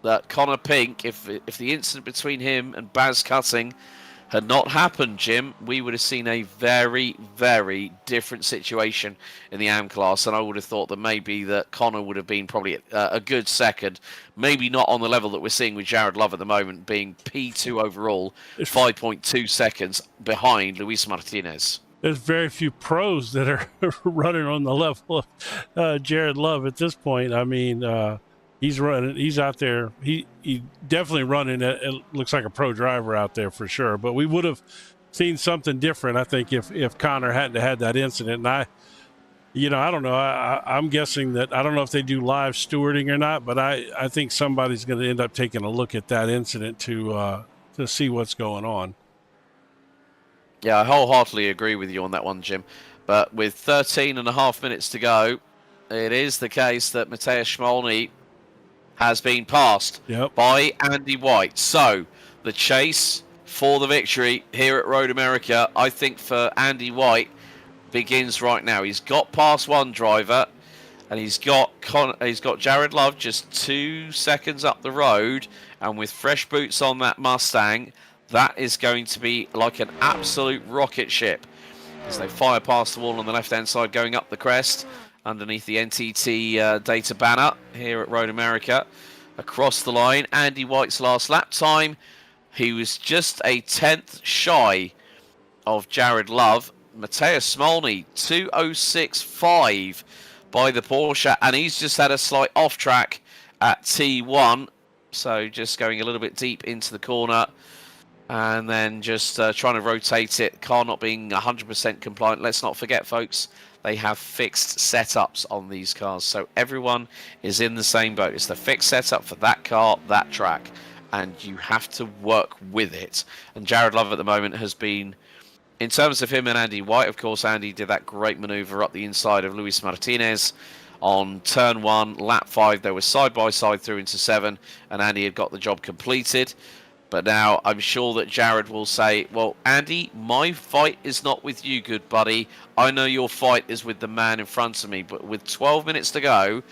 S1: that Connor Pink, if the incident between him and Baz Cutting had not happened, Jim, we would have seen a very, very different situation in the AM class, and I would have thought that maybe that Connor would have been probably a good second, maybe not on the level that we're seeing with Jared Love at the moment, being P2 overall, 5.2 seconds behind Luis Martinez.
S2: There's very few pros that are running on the level of Jared Love at this point. I mean, he's running. He's out there. He definitely running. It looks like a pro driver out there for sure. But we would have seen something different, I think, if Connor hadn't had that incident. And I don't know. I'm guessing that I don't know if they do live stewarding or not. But I think somebody's going to end up taking a look at that incident to see what's going on.
S1: Yeah, I wholeheartedly agree with you on that one, Jim. But with 13 and a half minutes to go, it is the case that Mateusz Szmolny has been passed by Andy White. So the chase for the victory here at Road America, I think for Andy White, begins right now. He's got past one driver, and he's got Jared Love just 2 seconds up the road, and with fresh boots on that Mustang, that is going to be like an absolute rocket ship as they fire past the wall on the left-hand side, going up the crest underneath the NTT data banner here at Road America. Across the line, Andy White's last lap time, he was just a 10th shy of Jared Love. Mateusz Szmolny, 2:06.5 by the Porsche, and he's just had a slight off-track at T1, so just going a little bit deep into the corner. And then just trying to rotate it, car not being 100% compliant. Let's not forget, folks, they have fixed setups on these cars. So everyone is in the same boat. It's the fixed setup for that car, that track, and you have to work with it. And Jared Love at the moment has been, in terms of him and Andy White, of course, Andy did that great maneuver up the inside of Luis Martinez on turn 1, lap 5. They were side-by-side through into 7, and Andy had got the job completed. But now I'm sure that Jared will say, well, Andy, my fight is not with you, good buddy. I know your fight is with the man in front of me. But with 12 minutes to go,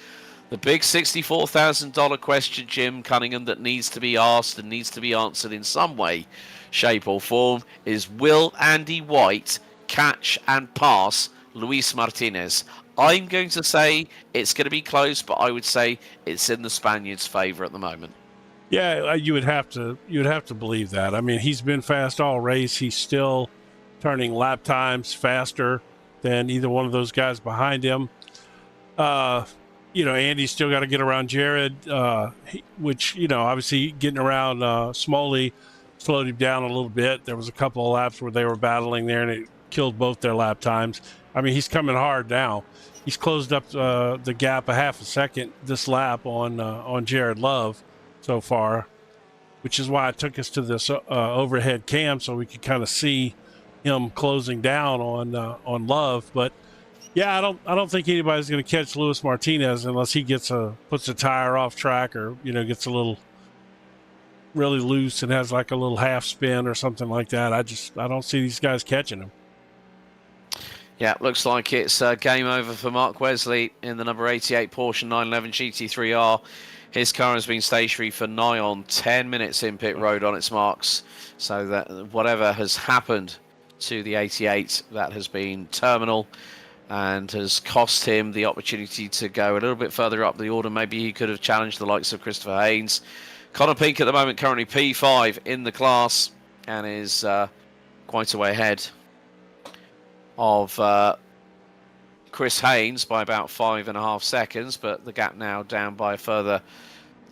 S1: the big $64,000 question, Jim Cunningham, that needs to be asked and needs to be answered in some way, shape or form, is will Andy White catch and pass Luis Martinez? I'm going to say it's going to be close, but I would say it's in the Spaniard's favour at the moment.
S2: Yeah, you would have to believe that. I mean, he's been fast all race. He's still turning lap times faster than either one of those guys behind him. Andy's still got to get around Jared, which, obviously getting around Szmolny slowed him down a little bit. There was a couple of laps where they were battling there, and it killed both their lap times. I mean, he's coming hard now. He's closed up the gap a half a second this lap on Jared Love so far, which is why I took us to this overhead cam so we could kind of see him closing down on Love. But yeah, I don't think anybody's going to catch Luis Martinez unless he puts a tire off track or gets a little really loose and has like a little half spin or something like that. I don't see these guys catching him.
S1: Yeah, looks like it's game over for Mark Wesley in the number 88 Porsche 911 GT3R. His car has been stationary for nigh on 10 minutes in pit road on its marks. So that whatever has happened to the 88, that has been terminal and has cost him the opportunity to go a little bit further up the order. Maybe he could have challenged the likes of Christopher Haynes. Connor Pink at the moment currently P5 in the class and is quite a way ahead of Chris Haynes by about 5.5 seconds, but the gap now down by a further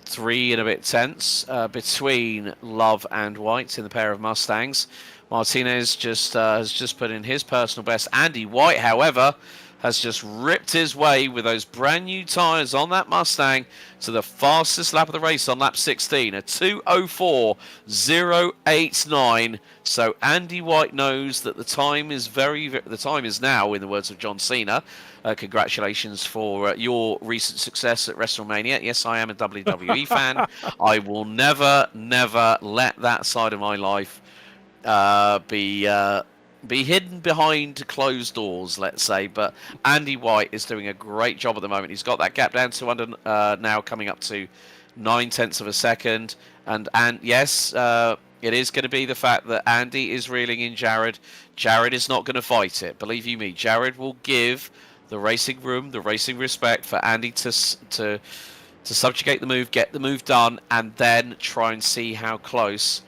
S1: 3 and a bit tenths between Love and White in the pair of Mustangs. Martinez has just put in his personal best. Andy White, however, has just ripped his way with those brand new tyres on that Mustang to the fastest lap of the race on lap 16, a 2:04.089. So Andy White knows that the time is now, in the words of John Cena. Congratulations for your recent success at WrestleMania. Yes, I am a WWE fan. I will never let that side of my life be hidden behind closed doors, let's say. But Andy White is doing a great job at the moment. He's got that gap down to under now coming up to 0.9 of a second. And yes, it is going to be the fact that Andy is reeling in Jared. Jared is not going to fight it. Believe you me, Jared will give the racing room, the racing respect for Andy to subjugate the move, get the move done, and then try and see how close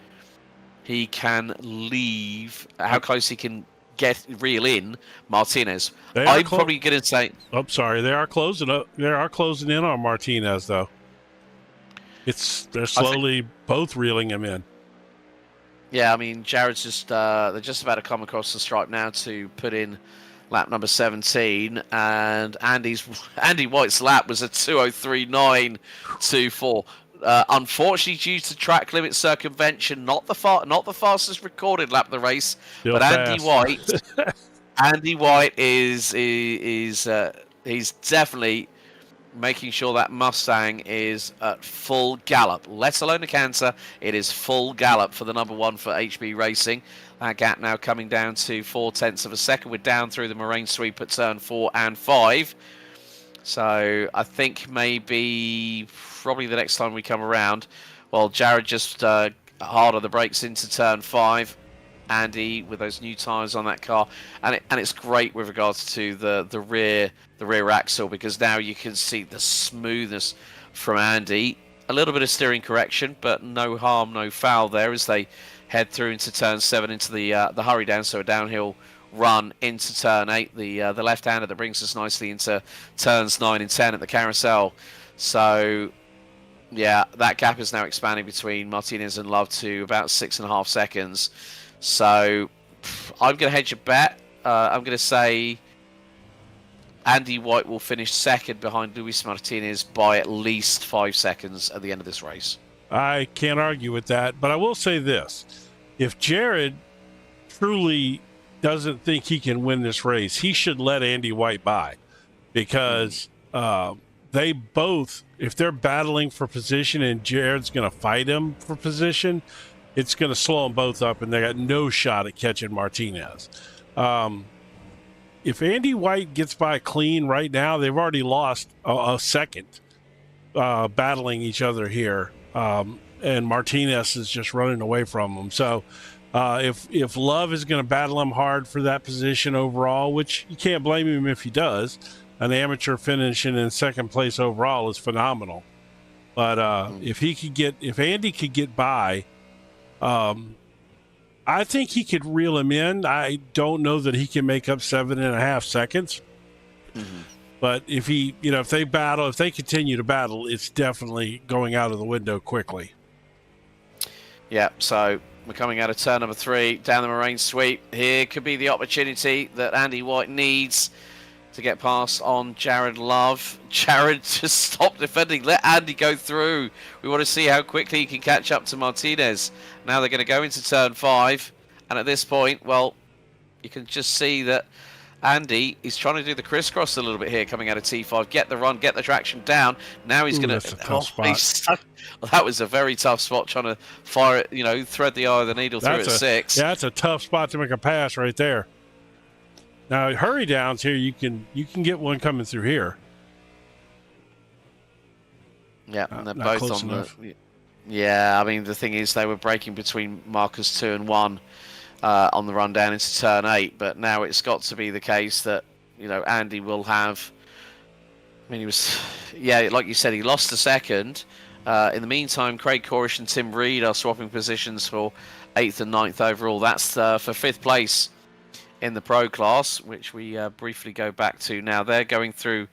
S1: he can leave, how close he can reel in Martinez. I'm probably going to say.
S2: I'm sorry, they are closing up. They are closing in on Martinez, though. They're slowly both reeling him in.
S1: Yeah, I mean, Jared's they're just about to come across the stripe now to put in lap number 17, and Andy White's lap was a 2:03.924. Unfortunately, due to track limit circumvention, not the fastest recorded lap of the race,
S2: Still
S1: but
S2: fast.
S1: Andy White is he's definitely making sure that Mustang is at full gallop. Let alone a canter, it is full gallop for the number 1 for HB Racing. That gap now coming down to 0.4 of a second. We're down through the moraine sweep at turn 4 and 5. So I think probably the next time we come around, well, Jared just hard on the brakes into turn 5. Andy with those new tyres on that car, and it's great with regards to the rear axle, because now you can see the smoothness from Andy. A little bit of steering correction, but no harm, no foul there as they head through into turn 7 into the hurry down, so a downhill run into turn 8, the left-hander that brings us nicely into turns 9 and 10 at the carousel. So yeah, that gap is now expanding between Martinez and Love to about 6.5 seconds. So I'm going to hedge a bet. I'm going to say Andy White will finish second behind Luis Martinez by at least 5 seconds at the end of this race.
S2: I can't argue with that, but I will say this. If Jared truly doesn't think he can win this race, he should let Andy White by, because they both, if they're battling for position and Jared's going to fight him for position, it's going to slow them both up, and they got no shot at catching Martinez. If Andy White gets by clean right now, they've already lost a second battling each other here, and Martinez is just running away from them. So if Love is going to battle him hard for that position overall, which you can't blame him if he does, an amateur finishing in second place overall is phenomenal. But if Andy could get by, I think he could reel him in. I don't know that he can make up 7.5 seconds. Mm-hmm. But if they continue to battle, it's definitely going out of the window quickly.
S1: Yeah, so we're coming out of turn number 3, down the moraine sweep. Here could be the opportunity that Andy White needs to get past on Jared Love. Jared, just stop defending. Let Andy go through. We want to see how quickly he can catch up to Martinez. Now they're going to go into turn 5. And at this point, well, you can just see that Andy is trying to do the crisscross a little bit here, coming out of T5. Get the run, get the traction down. Now he's going to...
S2: That's a tough spot.
S1: Well, that was a very tough spot, trying to fire it, thread the eye of the needle through at 6.
S2: Yeah, that's a tough spot to make a pass right there. Now, hurry downs here, you can get one coming through here.
S1: Yeah, and they're
S2: Not
S1: both
S2: close
S1: on
S2: enough.
S1: the. Yeah, I mean, the thing is, they were breaking between markers 2 and 1 on the run down into turn 8, but now it's got to be the case that, you know, Andy will have. I mean, he was, yeah, like you said, he lost a second. In the meantime, Craig Corish and Tim Reed are swapping positions for 8th and 9th overall. That's for 5th place in the pro class, which we briefly go back to now. They're going through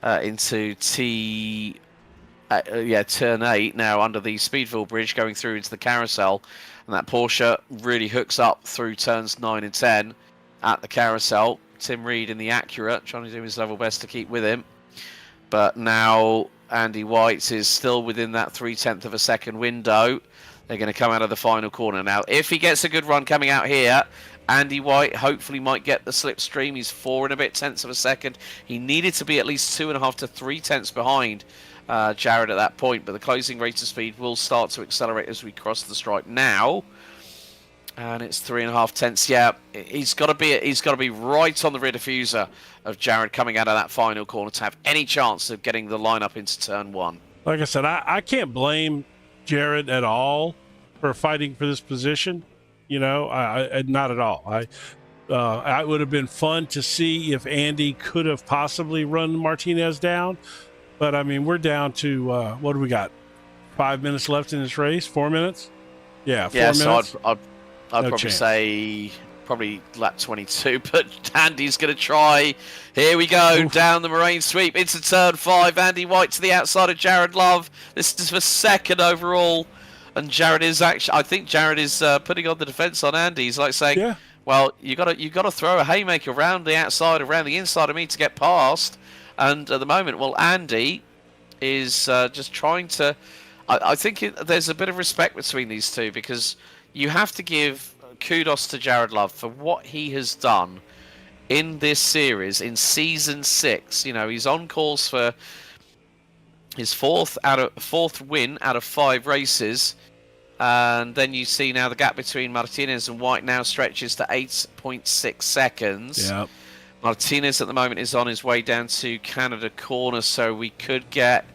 S1: into turn 8 now under the Speedville Bridge, going through into the carousel, and that Porsche really hooks up through turns 9 and 10 at the carousel. Tim Reed in the Acura trying to do his level best to keep with him, but now Andy White is still within that 0.3 of a second window. They're going to come out of the final corner now. If he gets a good run coming out here, Andy White hopefully might get the slipstream. He's 4 and a bit tenths of a second. He needed to be at least 2.5 to 3 tenths behind Jared at that point, but the closing rate of speed will start to accelerate as we cross the stripe now. And it's 3.5 tenths. Yeah, he's got to be right on the rear diffuser of Jared coming out of that final corner to have any chance of getting the lineup into turn 1.
S2: Like I said, I can't blame Jared at all for fighting for this position. You know, I not at all. I would have been fun to see if Andy could have possibly run Martinez down, but I mean, we're down to what do we got? 5 minutes left in this race. 4 minutes. Yeah, 4 minutes.
S1: So I'd probably say lap 22, but Andy's going to try. Here we go. Oof. Down the Moraine sweep into turn 5. Andy White to the outside of Jared Love. This is for 2nd overall, and Jared is actually. I think Jared is putting on the defence on Andy. He's like saying, yeah, well, you got to throw a haymaker around the outside, around the inside of me to get past. And at the moment, well, Andy is just trying to. I think there's a bit of respect between these two, because you have to give kudos to Jared Love for what he has done in this series in season 6. You know, he's on course for his fourth win out of 5 races, and then you see now the gap between Martinez and White now stretches to 8.6 seconds.
S2: Yeah.
S1: Martinez at the moment is on his way down to Canada corner, so we could get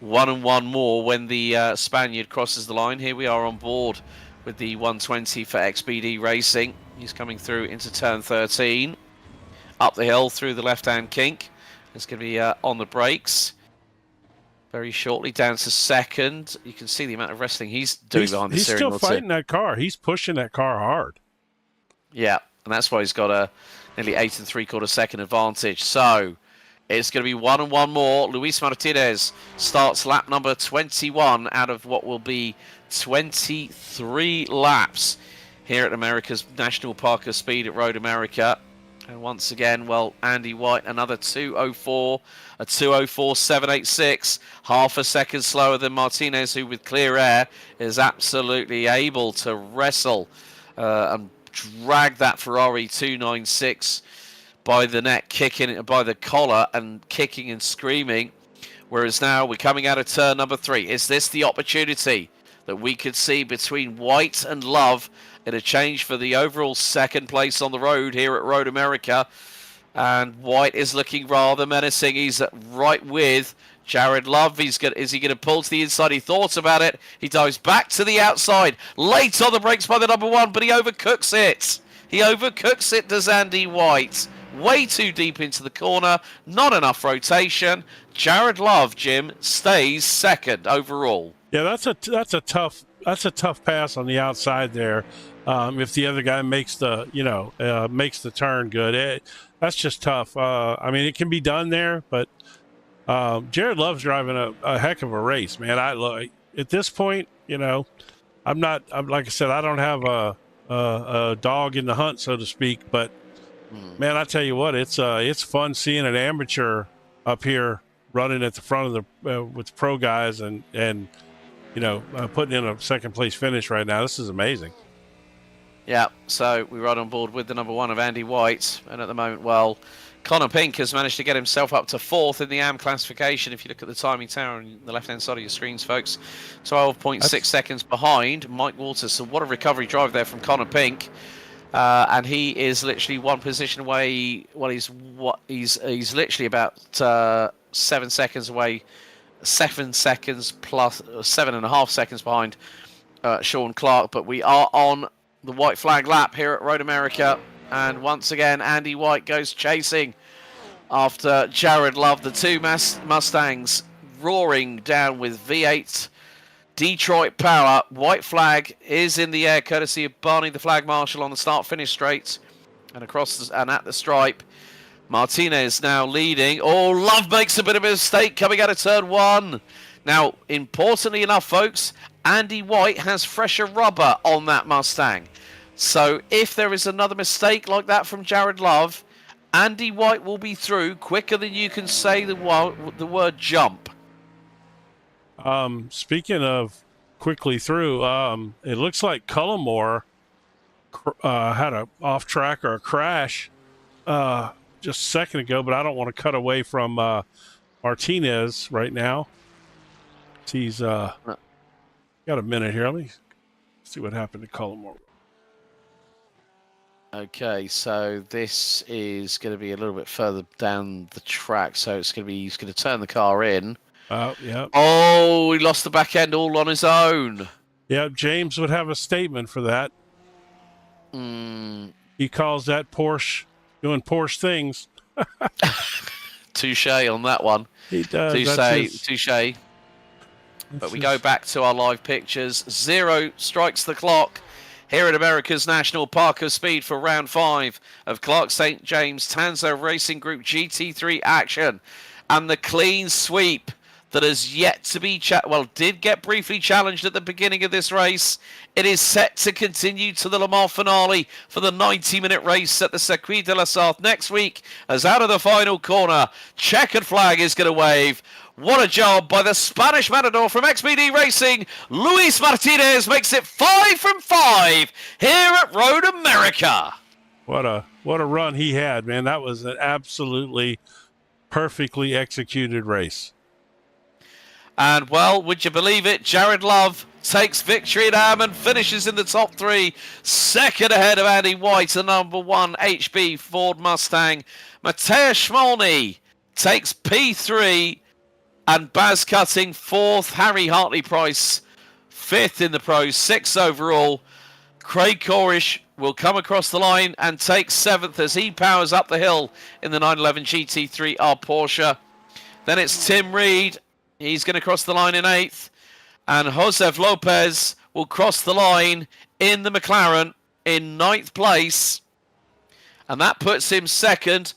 S1: 1 and 1 more when the Spaniard crosses the line. Here we are on board with the 120 for XBD Racing. He's coming through into turn 13. Up the hill through the left-hand kink. It's going to be on the brakes. Very shortly down to 2nd. You can see the amount of wrestling he's doing behind the steering wheel.
S2: He's still fighting that car. He's pushing that car hard.
S1: Yeah, and that's why he's got a nearly 8 3/4 second advantage. So it's going to be 1 and 1 more. Luis Martinez starts lap number 21 out of what will be 23 laps here at America's National Park of Speed at Road America. And once again, well, Andy White, another 2:04, a 2:04.786, half a second slower than Martinez, who with clear air is absolutely able to wrestle and drag that Ferrari 296 by the neck, kicking it by the collar and kicking and screaming. Whereas now we're coming out of turn number 3. Is this the opportunity that we could see between White and Love in a change for the overall 2nd place on the road here at Road America? And White is looking rather menacing. He's right with Jared Love. Is he going to pull to the inside? He thought about it. He dives back to the outside. Late on the brakes by the number 1, but he overcooks it. He overcooks it, does Andy White. Way too deep into the corner. Not enough rotation. Jared Love, Jim, stays 2nd overall.
S2: Yeah, that's a tough pass on the outside there. If the other guy makes the turn good, that's just tough. I mean, it can be done there, but Jared Love's driving a heck of a race, man. At this point, you know, I'm like I said, I don't have a dog in the hunt, so to speak, but man, I tell you what, it's fun seeing an amateur up here running at the front of the with the pro guys and you know, putting in a 2nd place finish right now. This is amazing.
S1: Yeah, so we're right on board with the number 1 of Andy White, and at the moment, well, Connor Pink has managed to get himself up to 4th in the AM classification. If you look at the timing tower on the left-hand side of your screens, folks, 12.6 seconds behind Mike Walters. So what a recovery drive there from Connor Pink. and he is literally one position away. Well, he's literally about 7 seconds away, 7 seconds plus 7.5 seconds behind Sean Clark. But we are on the white flag lap here at Road America, and once again Andy White goes chasing after Jared Love. The two Mustangs roaring down with V8 Detroit power. White flag is in the air, courtesy of Barney, the flag marshal, on the start-finish straight, and and at the stripe. Martinez now leading. Oh, Love makes a bit of a mistake coming out of turn 1. Now, importantly enough, folks, Andy White has fresher rubber on that Mustang. So if there is another mistake like that from Jared Love, Andy White will be through quicker than you can say the word jump.
S2: Speaking of quickly through, it looks like Cullimore had a off track or a crash just a second ago, but I don't want to cut away from Martinez right now. He's got a minute here. Let me see what happened to Cullimore.
S1: Okay, so this is going to be a little bit further down the track, so he's going to turn the car in.
S2: Yeah.
S1: Oh, he lost the back end all on his own.
S2: Yeah, James would have a statement for that. He calls that Porsche doing Porsche things.
S1: Touche on that one.
S2: He does.
S1: Touche. But we go back to our live pictures. 0 strikes the clock here at America's National Park of Speed for round 5 of Clark St. James Tanso Racing Group GT3 action. And the clean sweep that has yet to be did get briefly challenged at the beginning of this race. It is set to continue to the Le Mans finale for the 90-minute race at the Circuit de la Sarthe next week, as out of the final corner, checkered flag is going to wave. What a job by the Spanish Matador from XPD Racing. Luis Martinez makes it 5 from 5 here at Road America.
S2: What a run he had, man. That was an absolutely perfectly executed race.
S1: And, well, would you believe it? Jared Love takes victory at Am and finishes in the top 3, second ahead of Andy White, the number 1 HB Ford Mustang. Mateusz Szmolny takes P3, and Baz Cutting 4th. Harry Hartley-Price 5th in the pros, 6th overall. Craig Corish will come across the line and take 7th as he powers up the hill in the 911 GT3 R Porsche. Then it's Tim Reed. He's going to cross the line in 8th. And Josef Lopez will cross the line in the McLaren in 9th place. And that puts him 2nd.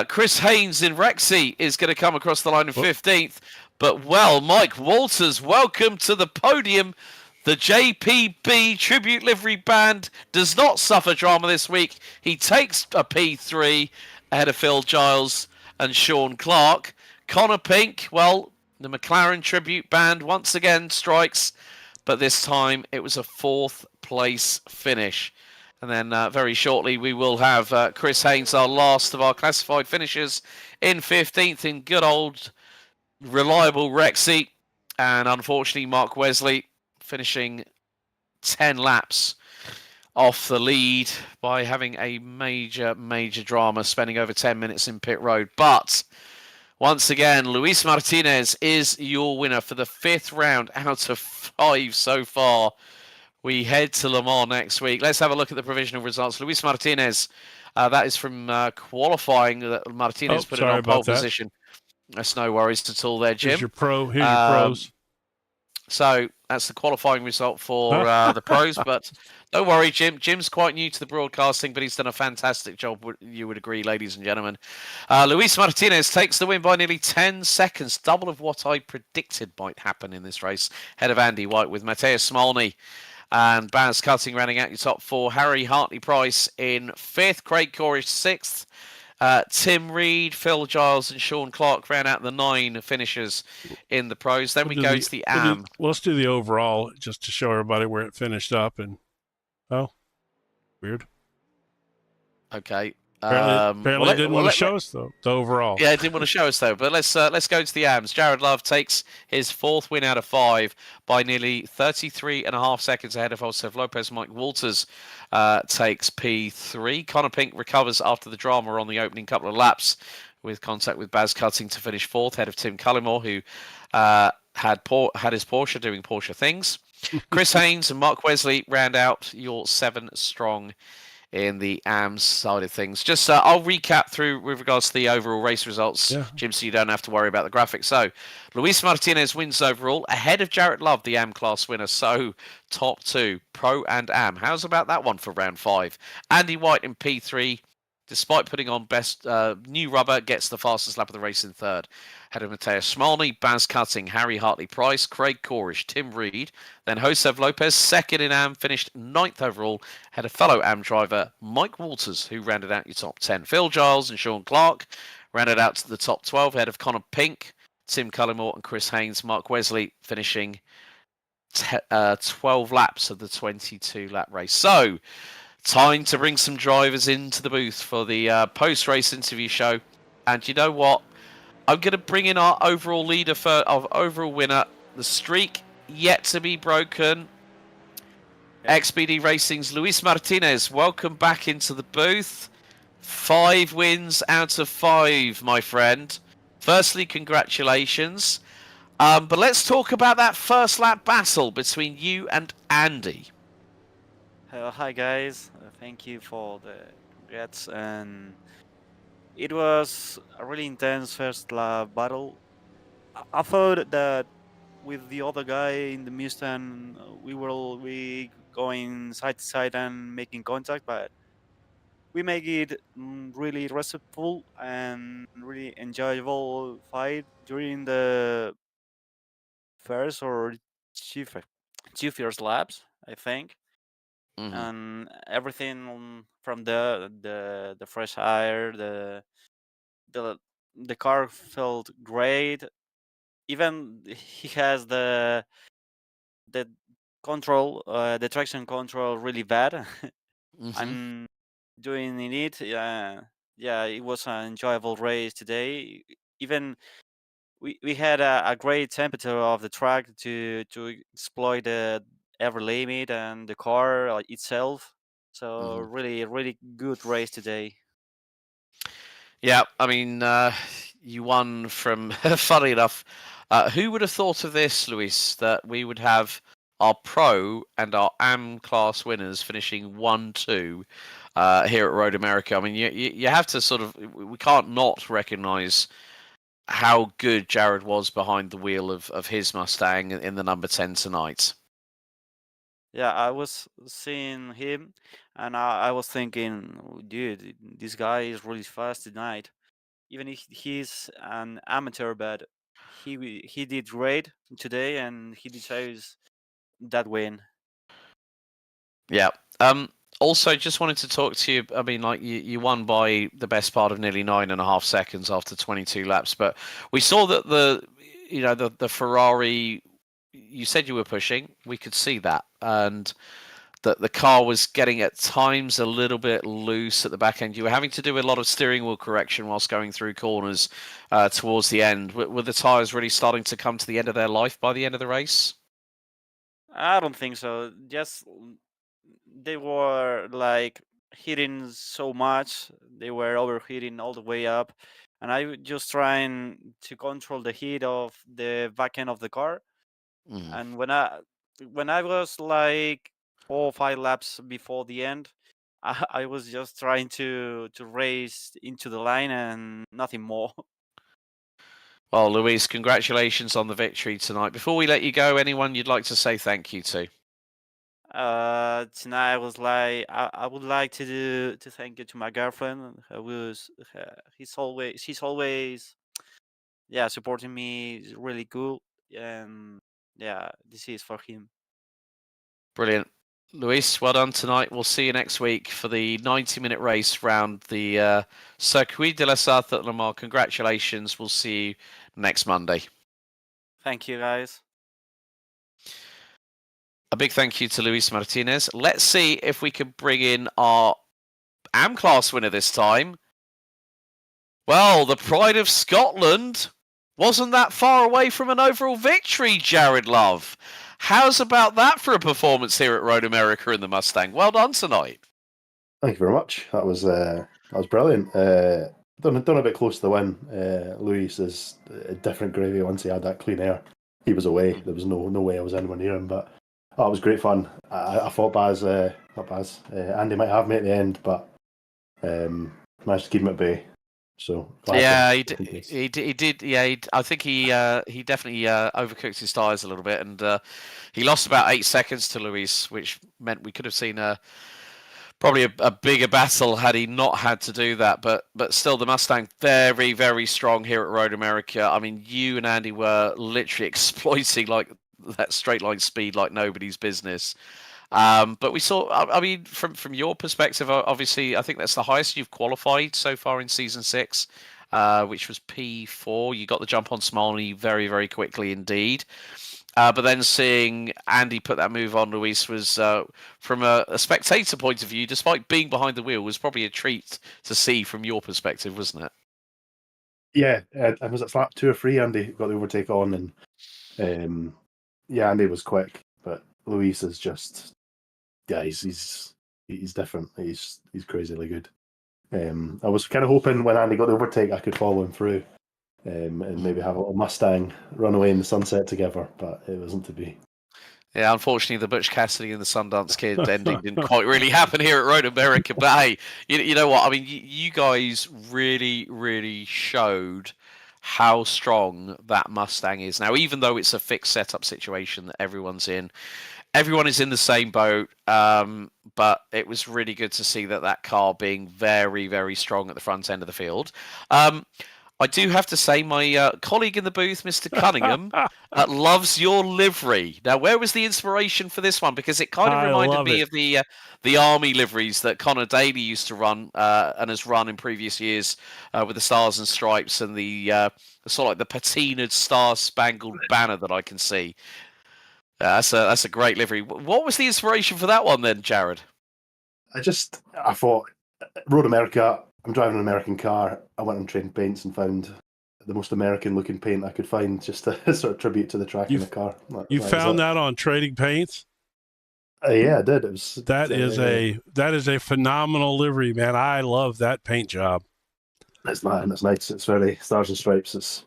S1: Chris Haynes in Rexy is going to come across the line in 15th. But, well, Mike Walters, welcome to the podium. The JPB Tribute Livery Band does not suffer drama this week. He takes a P3 ahead of Phil Giles and Sean Clark. Connor Pink, well, the McLaren Tribute Band once again strikes, but this time it was a 4th place finish. And then very shortly we will have Chris Haynes, our last of our classified finishers, in 15th in good old reliable Rexy. And unfortunately Mark Wesley finishing 10 laps off the lead by having a major drama, spending over 10 minutes in pit road. But once again, Luis Martinez is your winner for the 5th round out of 5 so far. We head to Le Mans next week. Let's have a look at the provisional results. Luis Martinez, that is from qualifying. Martinez put it on pole position. That's no worries at all there, Jim.
S2: Here's your pros.
S1: So that's the qualifying result for the pros. But don't worry, Jim. Jim's quite new to the broadcasting, but he's done a fantastic job, you would agree, ladies and gentlemen. Luis Martinez takes the win by nearly 10 seconds, double of what I predicted might happen in this race, ahead of Andy White, with Mateusz Szmolny and Baz Cutting rounding out your top 4. Harry Hartley-Price in 5th, Craig Corish 6th. Tim Reed, Phil Giles and Sean Clark round out the 9 finishers in the pros. Then we go to the AM.
S2: Let's do the overall just to show everybody where it finished up. And weird.
S1: Okay.
S2: Apparently didn't want to show us the overall.
S1: Yeah, didn't want to show us though. But let's go to the AMs. Jared Love takes his 4th win out of 5 by nearly 33.5 seconds ahead of Jose Lopez. Mike Walters takes P3. Connor Pink recovers after the drama on the opening couple of laps, with contact with Baz Cutting to finish 4th, ahead of Tim Cullimore, who had his Porsche doing Porsche things. Chris Haynes and Mark Wesley round out your 7 strong in the AMS side of things. Just I'll recap through with regards to the overall race results, Jim, so you don't have to worry about the graphics. So Luis Martinez wins overall, ahead of Jared Love, the AM class winner. So top 2, Pro and AM. How's about that one for round 5? Andy White in P3, despite putting on best new rubber, gets the fastest lap of the race in 3rd. Ahead of Mateus Smolny, Baz Cutting, Harry Hartley-Price, Craig Corish, Tim Reed. Then Jose Lopez, 2nd in AM, finished 9th overall. Had a fellow AM driver, Mike Walters, who rounded out your top 10. Phil Giles and Sean Clark rounded out to the top 12, ahead of Connor Pink, Tim Cullimore and Chris Haynes. Mark Wesley finishing 12 laps of the 22-lap race. So, time to bring some drivers into the booth for the post-race interview show. And you know what? I'm going to bring in our overall leader of overall winner, the streak yet to be broken. XPD Racing's Luis Martinez. Welcome back into the booth. 5 wins out of 5, my friend. Firstly, congratulations. But let's talk about that first lap battle between you and Andy.
S3: Hi guys, thank you for the congrats, and it was a really intense first lap battle. I thought that with the other guy in the Mustang, we going side to side and making contact, but we make it really restful and really enjoyable fight during the first or two first laps, I think.
S1: Mm-hmm.
S3: And everything from the fresh air, the car felt great. Even he has the control, the traction control really bad.
S1: Mm-hmm.
S3: I'm doing in it. Yeah, it was an enjoyable race today. Even we had a great temperature of the track to exploit the ever limit and the car itself. So really good race today.
S1: Yeah, I mean, you won from, funny enough, who would have thought of this, Luis, that we would have our Pro and our AM class winners finishing 1-2 here at Road America? I mean, you have to sort of, we can't not recognise how good Jared was behind the wheel of his Mustang in the number 10 tonight.
S3: Yeah, I was seeing him, and I was thinking, "Oh, dude, this guy is really fast tonight. Even if he's an amateur, but he did great today, and he deserves that win."
S1: Yeah. Also, just wanted to talk to you. I mean, like you won by the best part of nearly 9.5 seconds after 22 laps, but we saw that the Ferrari. You said you were pushing. We could see that, and that the car was getting at times a little bit loose at the back end. You were having to do a lot of steering wheel correction whilst going through corners towards the end. Were the tyres really starting to come to the end of their life by the end of the race?
S3: I don't think so. Just they were like hitting so much. They were overheating all the way up, and I was just trying to control the heat of the back end of the car. And when I was like 4 or 5 laps before the end, I was just trying to race into the line and nothing more.
S1: Well, Luis, congratulations on the victory tonight. Before we let you go, anyone you'd like to say thank you to?
S3: Tonight I was like, I would like to thank you to my girlfriend. She's always yeah supporting me. It's really cool, and yeah, this is for him.
S1: Brilliant. Luis, well done tonight. We'll see you next week for the 90-minute race round the Circuit de la Sarthe at Le Mans. Congratulations. We'll see you next Monday.
S3: Thank you, guys.
S1: A big thank you to Luis Martinez. Let's see if we can bring in our AM-Class winner this time. Well, the pride of Scotland wasn't that far away from an overall victory, Jared Love. How's about that for a performance here at Road America in the Mustang? Well done tonight.
S4: Thank you very much. That was brilliant. Done a bit close to the win. Luis is a different gravy once he had that clean air. He was away. There was no way I was anywhere near him, but it was great fun. I thought Andy might have me at the end, but managed to keep him at bay. So
S1: yeah, he did. Yeah, I think he definitely overcooked his tyres a little bit, and he lost about 8 seconds to Luis, which meant we could have seen probably a bigger battle had he not had to do that. But still, the Mustang very, very strong here at Road America. I mean, you and Andy were literally exploiting like that straight line speed like nobody's business. But we saw, I mean, from your perspective, obviously, I think that's the highest you've qualified so far in Season 6, which was P4. You got the jump on Smiley very, very quickly indeed. But then seeing Andy put that move on Luis was, from a spectator point of view, despite being behind the wheel, was probably a treat to see from your perspective, wasn't it?
S4: Yeah, and was it lap 2 or 3? Andy got the overtake on, and Andy was quick, but Luis is just, he's different. He's crazily good. I was kind of hoping when Andy got the overtake, I could follow him through. And maybe have a little Mustang run away in the sunset together, but it wasn't to be.
S1: Yeah, unfortunately, the Butch Cassidy and the Sundance Kid ending didn't quite really happen here at Road America. But hey, you know what? I mean, you guys really, really showed how strong that Mustang is. Now, even though it's a fixed setup situation that everyone is in the same boat. But it was really good to see that car being very, very strong at the front end of the field. I do have to say, my colleague in the booth, Mr. Cunningham, loves your livery. Now, where was the inspiration for this one? Because it kind of reminded me of the army liveries that Connor Daly used to run and has run in previous years with the stars and stripes and the sort of like the patinaed star-spangled banner that I can see. That's a great livery. What was the inspiration for that one then, Jared?
S4: I thought, Road America, I'm driving an American car. I went and trading paints and found the most American-looking paint I could find, just to sort of tribute to the track in the car.
S2: You found that on Trading Paints?
S4: Yeah, I did.
S2: That is a phenomenal livery, man. I love that paint job.
S4: It's nice. It's very stars and stripes. It's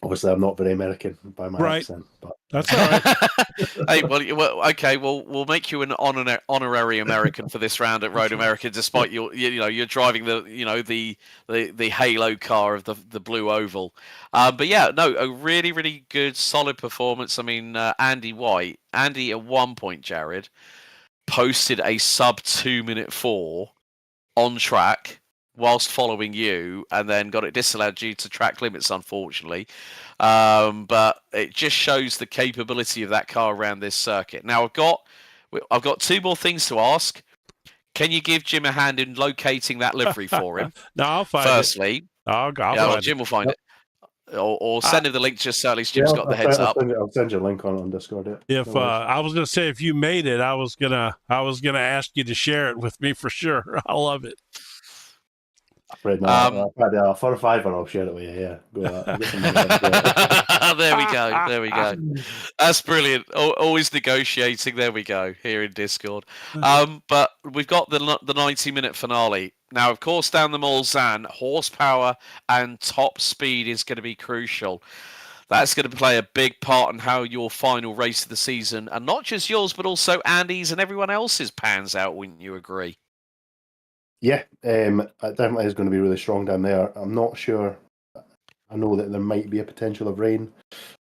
S4: obviously I'm not very American by my accent, but
S2: that's all right.
S1: Hey, well, okay. Well, we'll make you an honorary American for this round at Road America, despite you're driving the Halo car of the blue oval. But yeah, no, a really, really good, solid performance. I mean, Andy at one point, Jared, posted a sub 2-minute 4 on track whilst following you, and then got it disallowed due to track limits, unfortunately. But it just shows the capability of that car around this circuit. Now, I've got 2 more things to ask. Can you give Jim a hand in locating that livery for him?
S2: No, I'll find
S1: Firstly,
S2: it. I'll find it.
S1: Jim will find it. Or send him the link just so at least Jim's got the heads up.
S4: I'll send you a link on Discord. Yeah.
S2: If I was going to say, if you made it, I was gonna ask you to share it with me for sure. I love it.
S4: Right now, for a $5, I'll share it with you. Yeah, go
S1: There we go. That's brilliant. Always negotiating. There we go. Here in Discord. But we've got the 90-minute finale. Now, of course, down the Mulsanne, horsepower and top speed is going to be crucial. That's going to play a big part in how your final race of the season, and not just yours, but also Andy's and everyone else's, pans out. Wouldn't you agree?
S4: Yeah, it definitely is going to be really strong down there. I'm not sure. I know that there might be a potential of rain.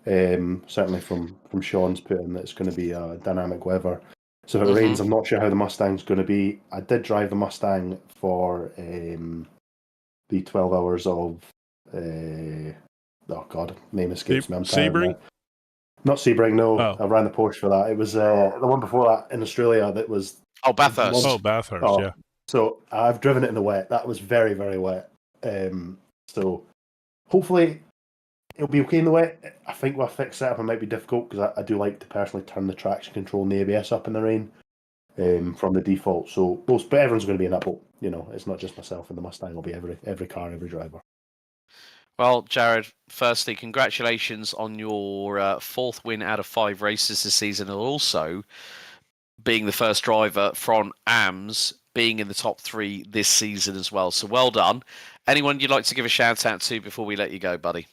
S4: Certainly from Sean's putting that it's going to be dynamic weather. So if it rains, I'm not sure how the Mustang's going to be. I did drive the Mustang for the 12 hours of name escapes me. I'm
S2: Sebring?
S4: Not Sebring, no.
S2: Oh.
S4: I ran the Porsche for that. It was the one before that in Australia that was...
S1: Bathurst.
S2: Bathurst, yeah.
S4: So I've driven it in the wet. That was very, very wet. So hopefully it'll be okay in the wet. I think with a fixed setup it might be difficult because I do like to personally turn the traction control and the ABS up in the rain. from the default. So but everyone's going to be in that boat. You know, it's not just myself and the Mustang. It'll be every car, every driver.
S1: Well, Jared, firstly, congratulations on your fourth win out of 5 races this season, and also being the first driver from AMS being in the top 3 this season as well. So well done. Anyone you'd like to give a shout out to before we let you go, buddy?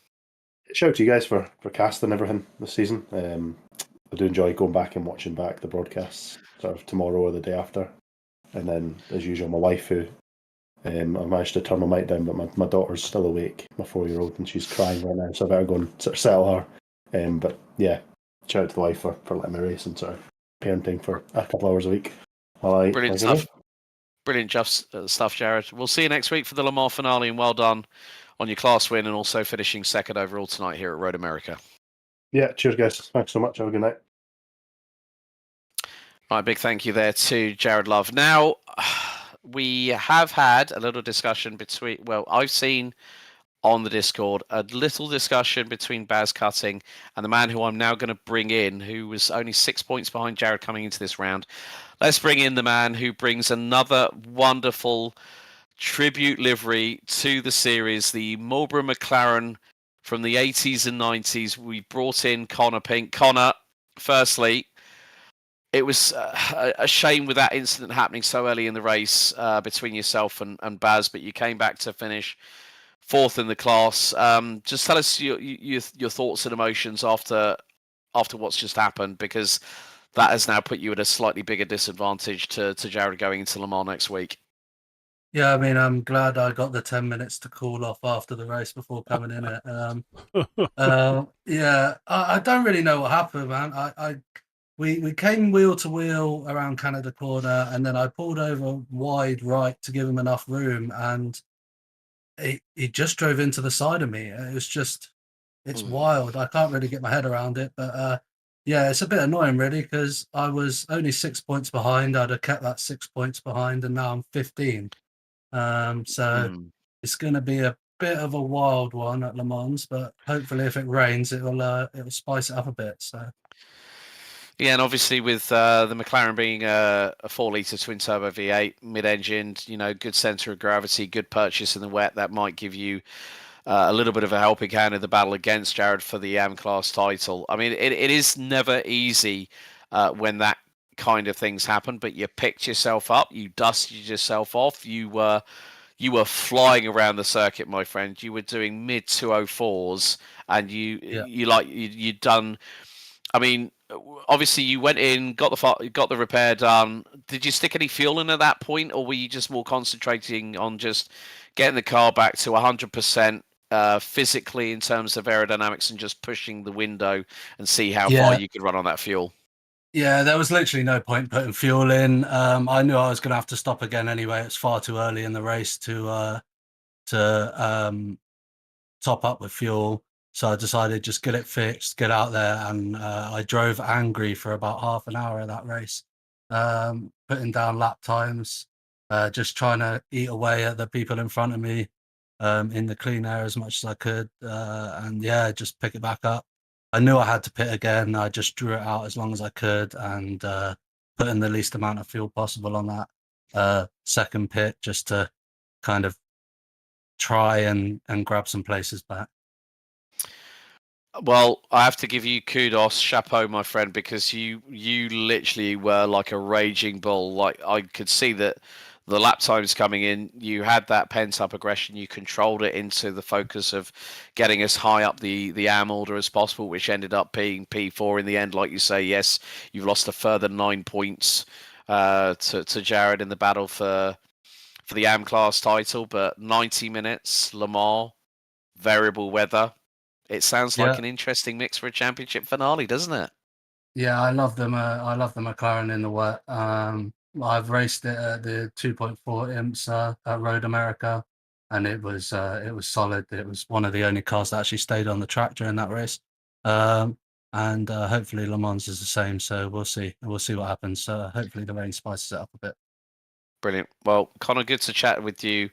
S4: Shout out to you guys for casting everything this season. I do enjoy going back and watching back the broadcasts sort of tomorrow or the day after. And then, as usual, my wife, who I managed to turn my mic down, but my daughter's still awake, my 4-year-old, and she's crying right now, so I better go and sort of settle her. But yeah, shout out to the wife for letting me race and sort of parenting for a couple hours a week.
S1: Brilliant stuff. Brilliant stuff, Jared. We'll see you next week for the Le Mans finale, and well done on your class win and also finishing second overall tonight here at Road America.
S4: Yeah, cheers, guys. Thanks so much. Have a good night.
S1: Right, big thank you there to Jared Love. Now, we have had a little discussion between, well, I've seen on the Discord a little discussion between Baz Cutting and the man who I'm now going to bring in, who was only 6 points behind Jared coming into this round. Let's bring in the man who brings another wonderful tribute livery to the series, the Marlboro McLaren from the 80s and 90s. We brought in Connor Pink. Connor, firstly, it was a shame with that incident happening so early in the race between yourself and Baz, but you came back to finish 4th in the class. Just tell us your thoughts and emotions after what's just happened, because that has now put you at a slightly bigger disadvantage to Jared going into Le Mans next week.
S5: Yeah, I mean, I'm glad I got the 10 minutes to cool off after the race before coming in it. Yeah, I don't really know what happened, man. We came wheel to wheel around Canada Corner, and then I pulled over wide right to give him enough room, and he just drove into the side of me. It's wild. I can't really get my head around it, but yeah, it's a bit annoying, really, because I was only 6 points behind. I'd have kept that 6 points behind, and now I'm 15. So it's going to be a bit of a wild one at Le Mans, but hopefully, if it rains, it'll spice it up a bit. So.
S1: Yeah, and obviously with the McLaren being a 4-litre twin-turbo V8, mid-engined, good centre of gravity, good purchase in the wet, that might give you a little bit of a helping hand in the battle against Jared for the AM class title. I mean, it is never easy when that kind of things happen, but you picked yourself up, you dusted yourself off, you were flying around the circuit, my friend. You were doing mid 204s, and you'd done. I mean, obviously you went in, got the repair done. Did you stick any fuel in at that point, or were you just more concentrating on just getting the car back to 100% physically in terms of aerodynamics and just pushing the window and see how far you could run on that fuel?
S5: Yeah, there was literally no point putting fuel in. I knew I was going to have to stop again anyway. It's far too early in the race to top up with fuel. So I decided just get it fixed, get out there, and I drove angry for about half an hour of that race, putting down lap times, just trying to eat away at the people in front of me in the clean air as much as I could, and yeah, just pick it back up. I knew I had to pit again. I just drew it out as long as I could and put in the least amount of fuel possible on that second pit, just to kind of try and grab some places back.
S1: Well, I have to give you kudos, chapeau, my friend, because you literally were like a raging bull. Like, I could see that the lap times coming in, you had that pent up aggression, you controlled it into the focus of getting as high up the AM order as possible, which ended up being P4 in the end. Like you say, yes, you've lost a further 9 points to Jared in the battle for the AM class title, but 90 minutes, Le Mans, variable weather. It sounds like an interesting mix for a championship finale, doesn't it?
S5: Yeah, I love them. I love the McLaren in the wet. I've raced it at the 2.4 imps at Road America, and it was solid. It was one of the only cars that actually stayed on the track during that race. And hopefully Le Mans is the same. So we'll see. We'll see what happens. Hopefully the rain spices it up a bit.
S1: Brilliant. Well, Connor, good to chat with you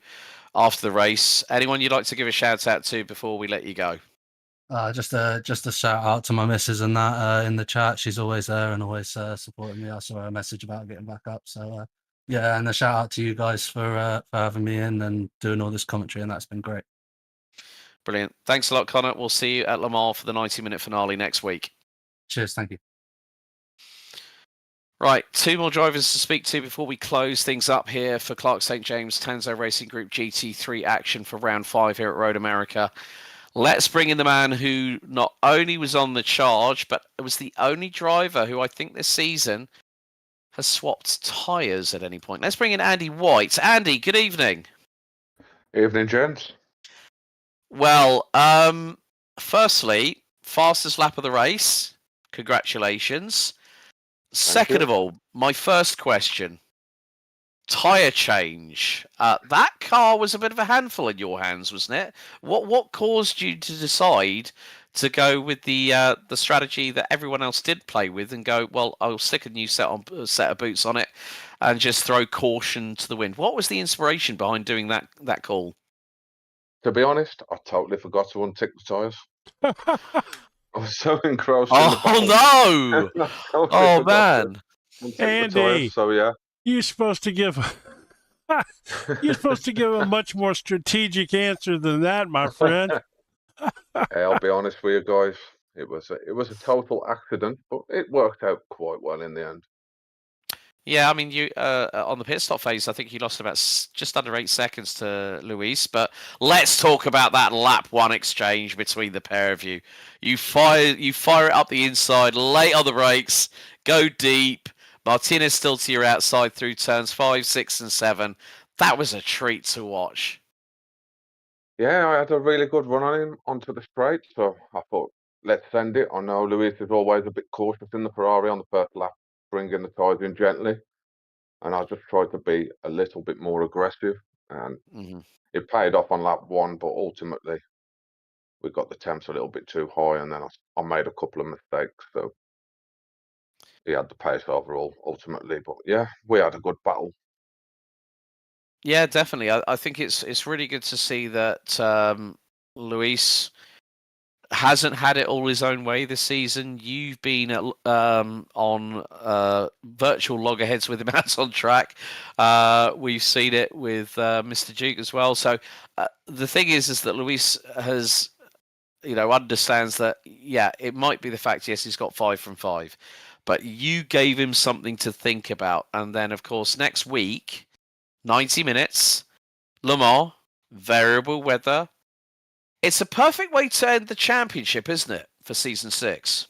S1: after the race. Anyone you'd like to give a shout out to before we let you go?
S5: Just a shout out to my missus and that in the chat. She's always there and always supporting me. I saw her message about getting back up. So yeah, and a shout out to you guys for having me in and doing all this commentary, and that's been great.
S1: Brilliant. Thanks a lot, Connor. We'll see you at Le Mans for the 90-minute finale next week.
S5: Cheers, thank you.
S1: Right, 2 more drivers to speak to before we close things up here for Clark St. James Tanso Racing Group GT3 action for round 5 here at Road America. Let's bring in the man who not only was on the charge, but was the only driver who I think this season has swapped tyres at any point. Let's bring in Andy White. Andy, good evening.
S6: Evening, gents.
S1: Well, firstly, fastest lap of the race. Congratulations. Second of all, my first question. Tyre change. That car was a bit of a handful in your hands, wasn't it? What caused you to decide to go with the strategy that everyone else did play with and go, well, I'll stick a new set of boots on it and just throw caution to the wind? What was the inspiration behind doing that call?
S6: To be honest, I totally forgot to untick the tyres. I was so engrossed in the battle.
S1: Oh no! Oh man,
S2: Andy,
S6: so yeah,
S2: you're supposed to give a much more strategic answer than that, my friend.
S6: Hey, I'll be honest with you guys. It was a total accident, but it worked out quite well in the end.
S1: Yeah, I mean, you on the pit stop phase, I think you lost about just under 8 seconds to Luis. But let's talk about that lap 1 exchange between the pair of you. You fire it up the inside, late on the brakes, go deep. Martinez still to your outside through turns 5, 6, and 7. That was a treat to watch.
S6: Yeah, I had a really good run on him onto the straight, so I thought, let's send it. I know Luis is always a bit cautious in the Ferrari on the first lap, bringing the tyres in gently. And I just tried to be a little bit more aggressive, and it paid off on lap 1. But ultimately, we got the temps a little bit too high, and then I made a couple of mistakes. So he had the pace overall, ultimately. But yeah, we had a good battle.
S1: Yeah, definitely. I think it's really good to see that Luis hasn't had it all his own way this season. You've been on virtual loggerheads with him out on track. We've seen it with Mr. Duke as well. So the thing is that Luis has, understands that, yeah, it might be the fact, yes, he's got 5 from 5, but you gave him something to think about. And then, of course, next week, 90 minutes, Le Mans, variable weather. It's a perfect way to end the championship, isn't it, for season 6?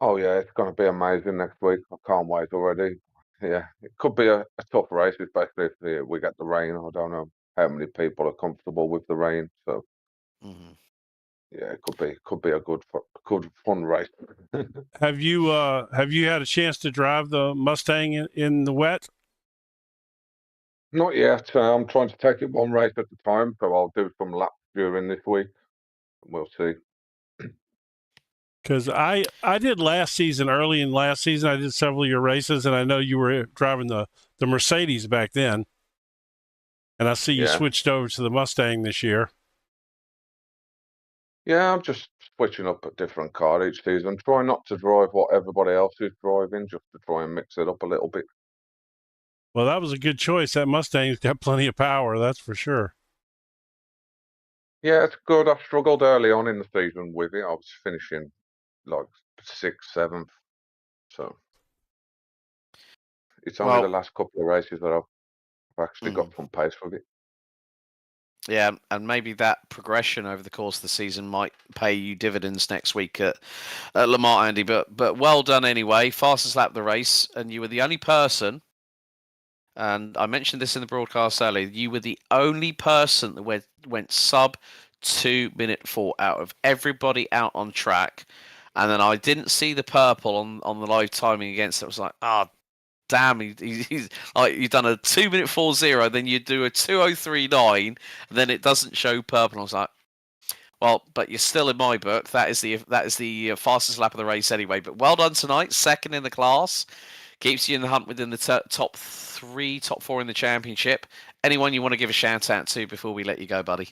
S6: Oh yeah, it's going to be amazing next week. I can't wait already. Yeah, it could be a tough race, especially if we get the rain. I don't know how many people are comfortable with the rain, so yeah, it could be a good fun race.
S2: Have you had a chance to drive the Mustang in the wet?
S6: Not yet. I'm trying to take it one race at a time, so I'll do some laps during this week. We'll see.
S2: Because I did early in last season, I did several of your races, and I know you were driving the Mercedes back then. And I see you switched over to the Mustang this year. Yeah,
S6: I'm just switching up a different car each season. Try not to drive what everybody else is driving, just to try and mix it up a little bit.
S2: Well, that was a good choice. That Mustang's got plenty of power, that's for sure.
S6: Yeah, it's good. I struggled early on in the season with it. I was finishing like 6th, 7th. So it's only the last couple of races that I've actually got some pace with it.
S1: Yeah, and maybe that progression over the course of the season might pay you dividends next week at Le Mans, Andy. But well done anyway. Fastest lap of the race, and you were the only person, and I mentioned this in the broadcast earlier, you were the only person that went sub 2 minute 4 out of everybody out on track. And then I didn't see the purple on the live timing against it. I was like, damn, he's like, you've done a 2 minute 40, then you do a 2:03.9, and then it doesn't show purple. And I was like, well, but you're still in my book. That is the fastest lap of the race anyway. But well done tonight, second in the class, keeps you in the hunt within the top 3, top 4 in the championship. Anyone you want to give a shout out to before we let you go, buddy?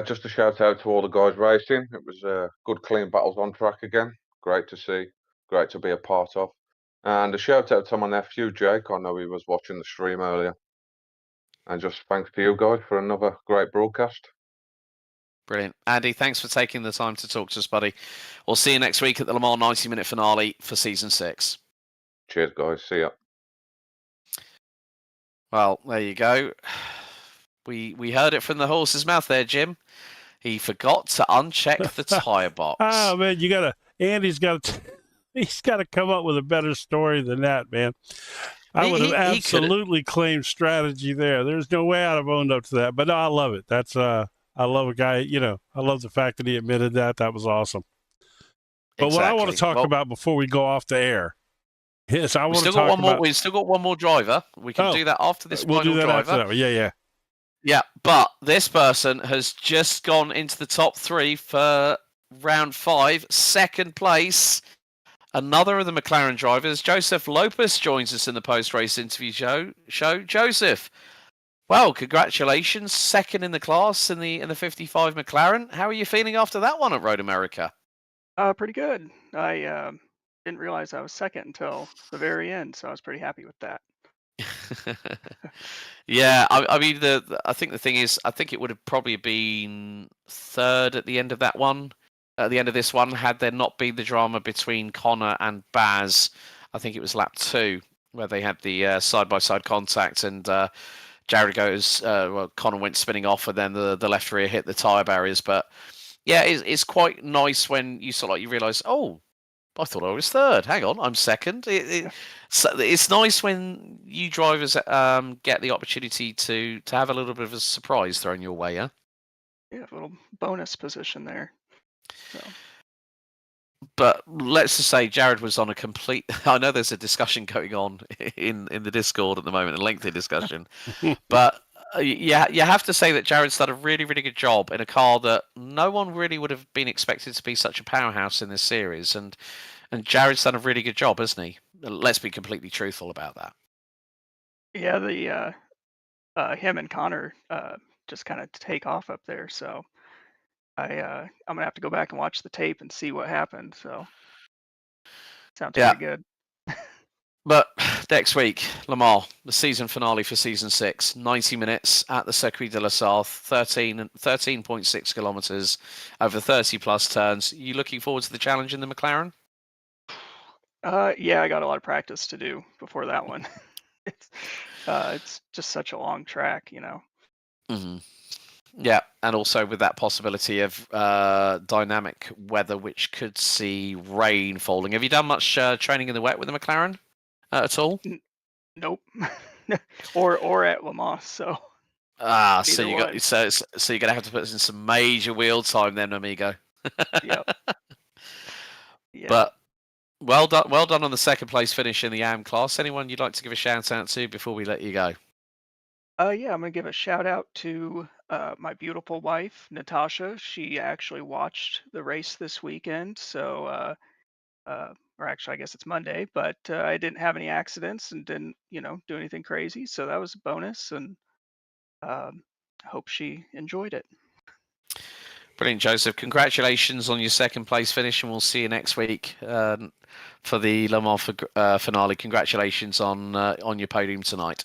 S6: Just a shout out to all the guys racing. It was good, clean battles on track again. Great to see. Great to be a part of. And a shout out to my nephew, Jake. I know he was watching the stream earlier. And just thanks to you guys for another great broadcast.
S1: Brilliant. Andy, thanks for taking the time to talk to us, buddy. We'll see you next week at the Le Mans 90-minute finale for Season 6.
S6: Cheers, guys. See ya.
S1: Well, there you go. We heard it from the horse's mouth there, Jim. He forgot to uncheck the tyre box.
S2: Oh man, Andy's he's got to come up with a better story than that, man. I would have absolutely claimed strategy there. There's no way I'd have owned up to that. But no, I love it. I love a guy, I love the fact that he admitted that. That was awesome. But what I want to talk about before we go off the air is I want to talk about...
S1: We've still got one more driver. We can do that after this final driver.
S2: After that. Yeah.
S1: Yeah, but this person has just gone into the top 3 for round 5, second place. Another of the McLaren drivers, Joseph Lopez, joins us in the post-race interview show. Joseph, well, congratulations, second in the class in the 55 McLaren. How are you feeling after that one at Road America?
S7: Pretty good. I didn't realize I was second until the very end, so I was pretty happy with that.
S1: Yeah, I mean, I think the thing is, I think it would have probably been third at the end of that one. At the end of this one, had there not been the drama between Connor and Baz, I think it was lap 2 where they had the side-by-side contact, and Jared goes, Connor went spinning off, and then the left rear hit the tyre barriers. But yeah, it's quite nice when you you realise, oh, I thought I was third. Hang on, I'm second. It's nice when you drivers get the opportunity to have a little bit of a surprise thrown your way, yeah?
S7: Yeah, a little bonus position there. So.
S1: But let's just say Jared was on a complete... I know there's a discussion going on in the Discord at the moment, a lengthy discussion. But you have to say that Jared's done a really, really good job in a car that no one really would have been expected to be such a powerhouse in this series. And Jared's done a really good job, hasn't he? Let's be completely truthful about that.
S7: Yeah, him and Connor just kind of take off up there. So I'm going to have to go back and watch the tape and see what happened. So sounds pretty good.
S1: But next week, Le Mans, the season finale for season 6, 90 minutes at the Circuit de la Sarthe, 13.6 kilometers over 30 plus turns. You looking forward to the challenge in the McLaren?
S7: Yeah, I got a lot of practice to do before that one. It's just such a long track,
S1: Mm-hmm. Yeah, and also with that possibility of dynamic weather, which could see rain falling. Have you done much training in the wet with the McLaren at all?
S7: Nope. or at Le Mans. So.
S1: So you're gonna have to put in some major wheel time then, amigo.
S7: Yep. Yeah.
S1: But well done on the second place finish in the AM class. Anyone you'd like to give a shout out to before we let you go?
S7: Yeah, I'm gonna give a shout out to my beautiful wife, Natasha. She actually watched the race this weekend, so or actually, I guess it's Monday, but I didn't have any accidents and didn't, do anything crazy, so that was a bonus, and I hope she enjoyed it.
S1: Brilliant, Joseph. Congratulations on your second place finish, and we'll see you next week for the Le Mans finale. Congratulations on your podium tonight.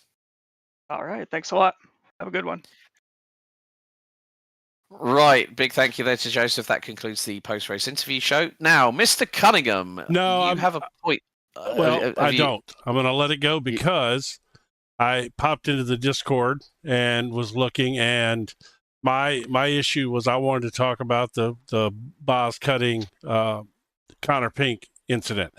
S7: All right, thanks a lot. Have a good one.
S1: Right, big thank you there to Joseph. That concludes the post-race interview show. Now, Mr. Cunningham,
S2: no,
S1: you have a point.
S2: I don't. I'm going to let it go because I popped into the Discord and was looking, and my issue was I wanted to talk about the Boz cutting Connor Pink incident,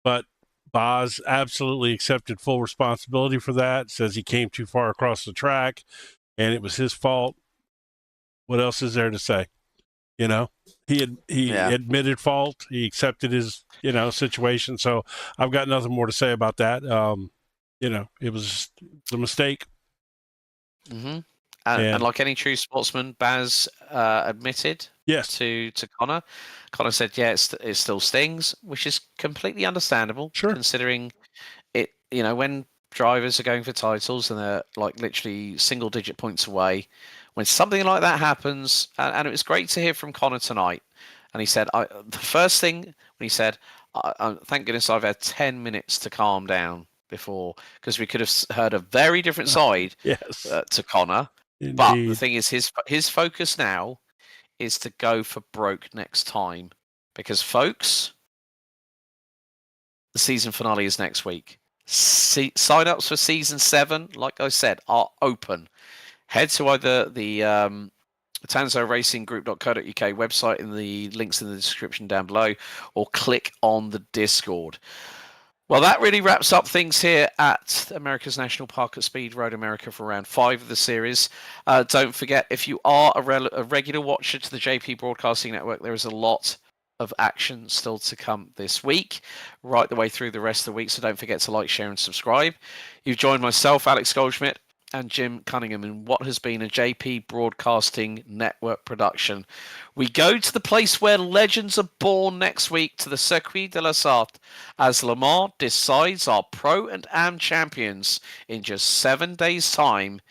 S2: but Boz absolutely accepted full responsibility for that. Says he came too far across the track, and it was his fault. What else is there to say? He admitted fault. He accepted his situation. So I've got nothing more to say about that. It was a mistake.
S1: Mm-hmm. And like any true sportsman, Baz admitted to Connor. Connor said, yeah, it still stings, which is completely understandable.
S2: Sure.
S1: Considering it, when drivers are going for titles and they're like literally single digit points away, when something like that happens, and it was great to hear from Connor tonight. And he said, the first thing when he said, thank goodness I've had 10 minutes to calm down before, because we could have heard a very different side
S2: Yes,
S1: to Connor.
S2: indeed.
S1: But the thing is, his focus now is to go for broke next time, because folks, the season finale is next week. Sign-ups for season 7, like I said, are open. Head to either the TansoRacingGroup.co.uk website in the links in the description down below, or click on the Discord. Well, that really wraps up things here at America's National Park at Speed Road America for round 5 of the series. Don't forget, if you are a regular watcher to the JP Broadcasting Network, there is a lot of action still to come this week, right the way through the rest of the week. So don't forget to like, share, and subscribe. You've joined myself, Alex Goldschmidt, and Jim Cunningham in what has been a JP Broadcasting Network production. We go to the place where legends are born next week, to the Circuit de la Sarthe, as Le Mans decides our Pro and Am champions in just 7 days' time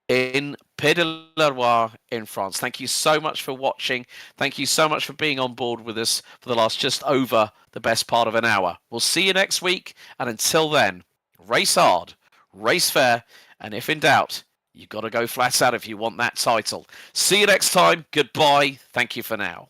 S1: in Pays de la Loire in France. Thank you so much for watching. Thank you so much for being on board with us for the last just over the best part of an hour. We'll see you next week, and until then, race hard, race fair, and if in doubt, you've got to go flat out if you want that title. See you next time. Goodbye. Thank you for now.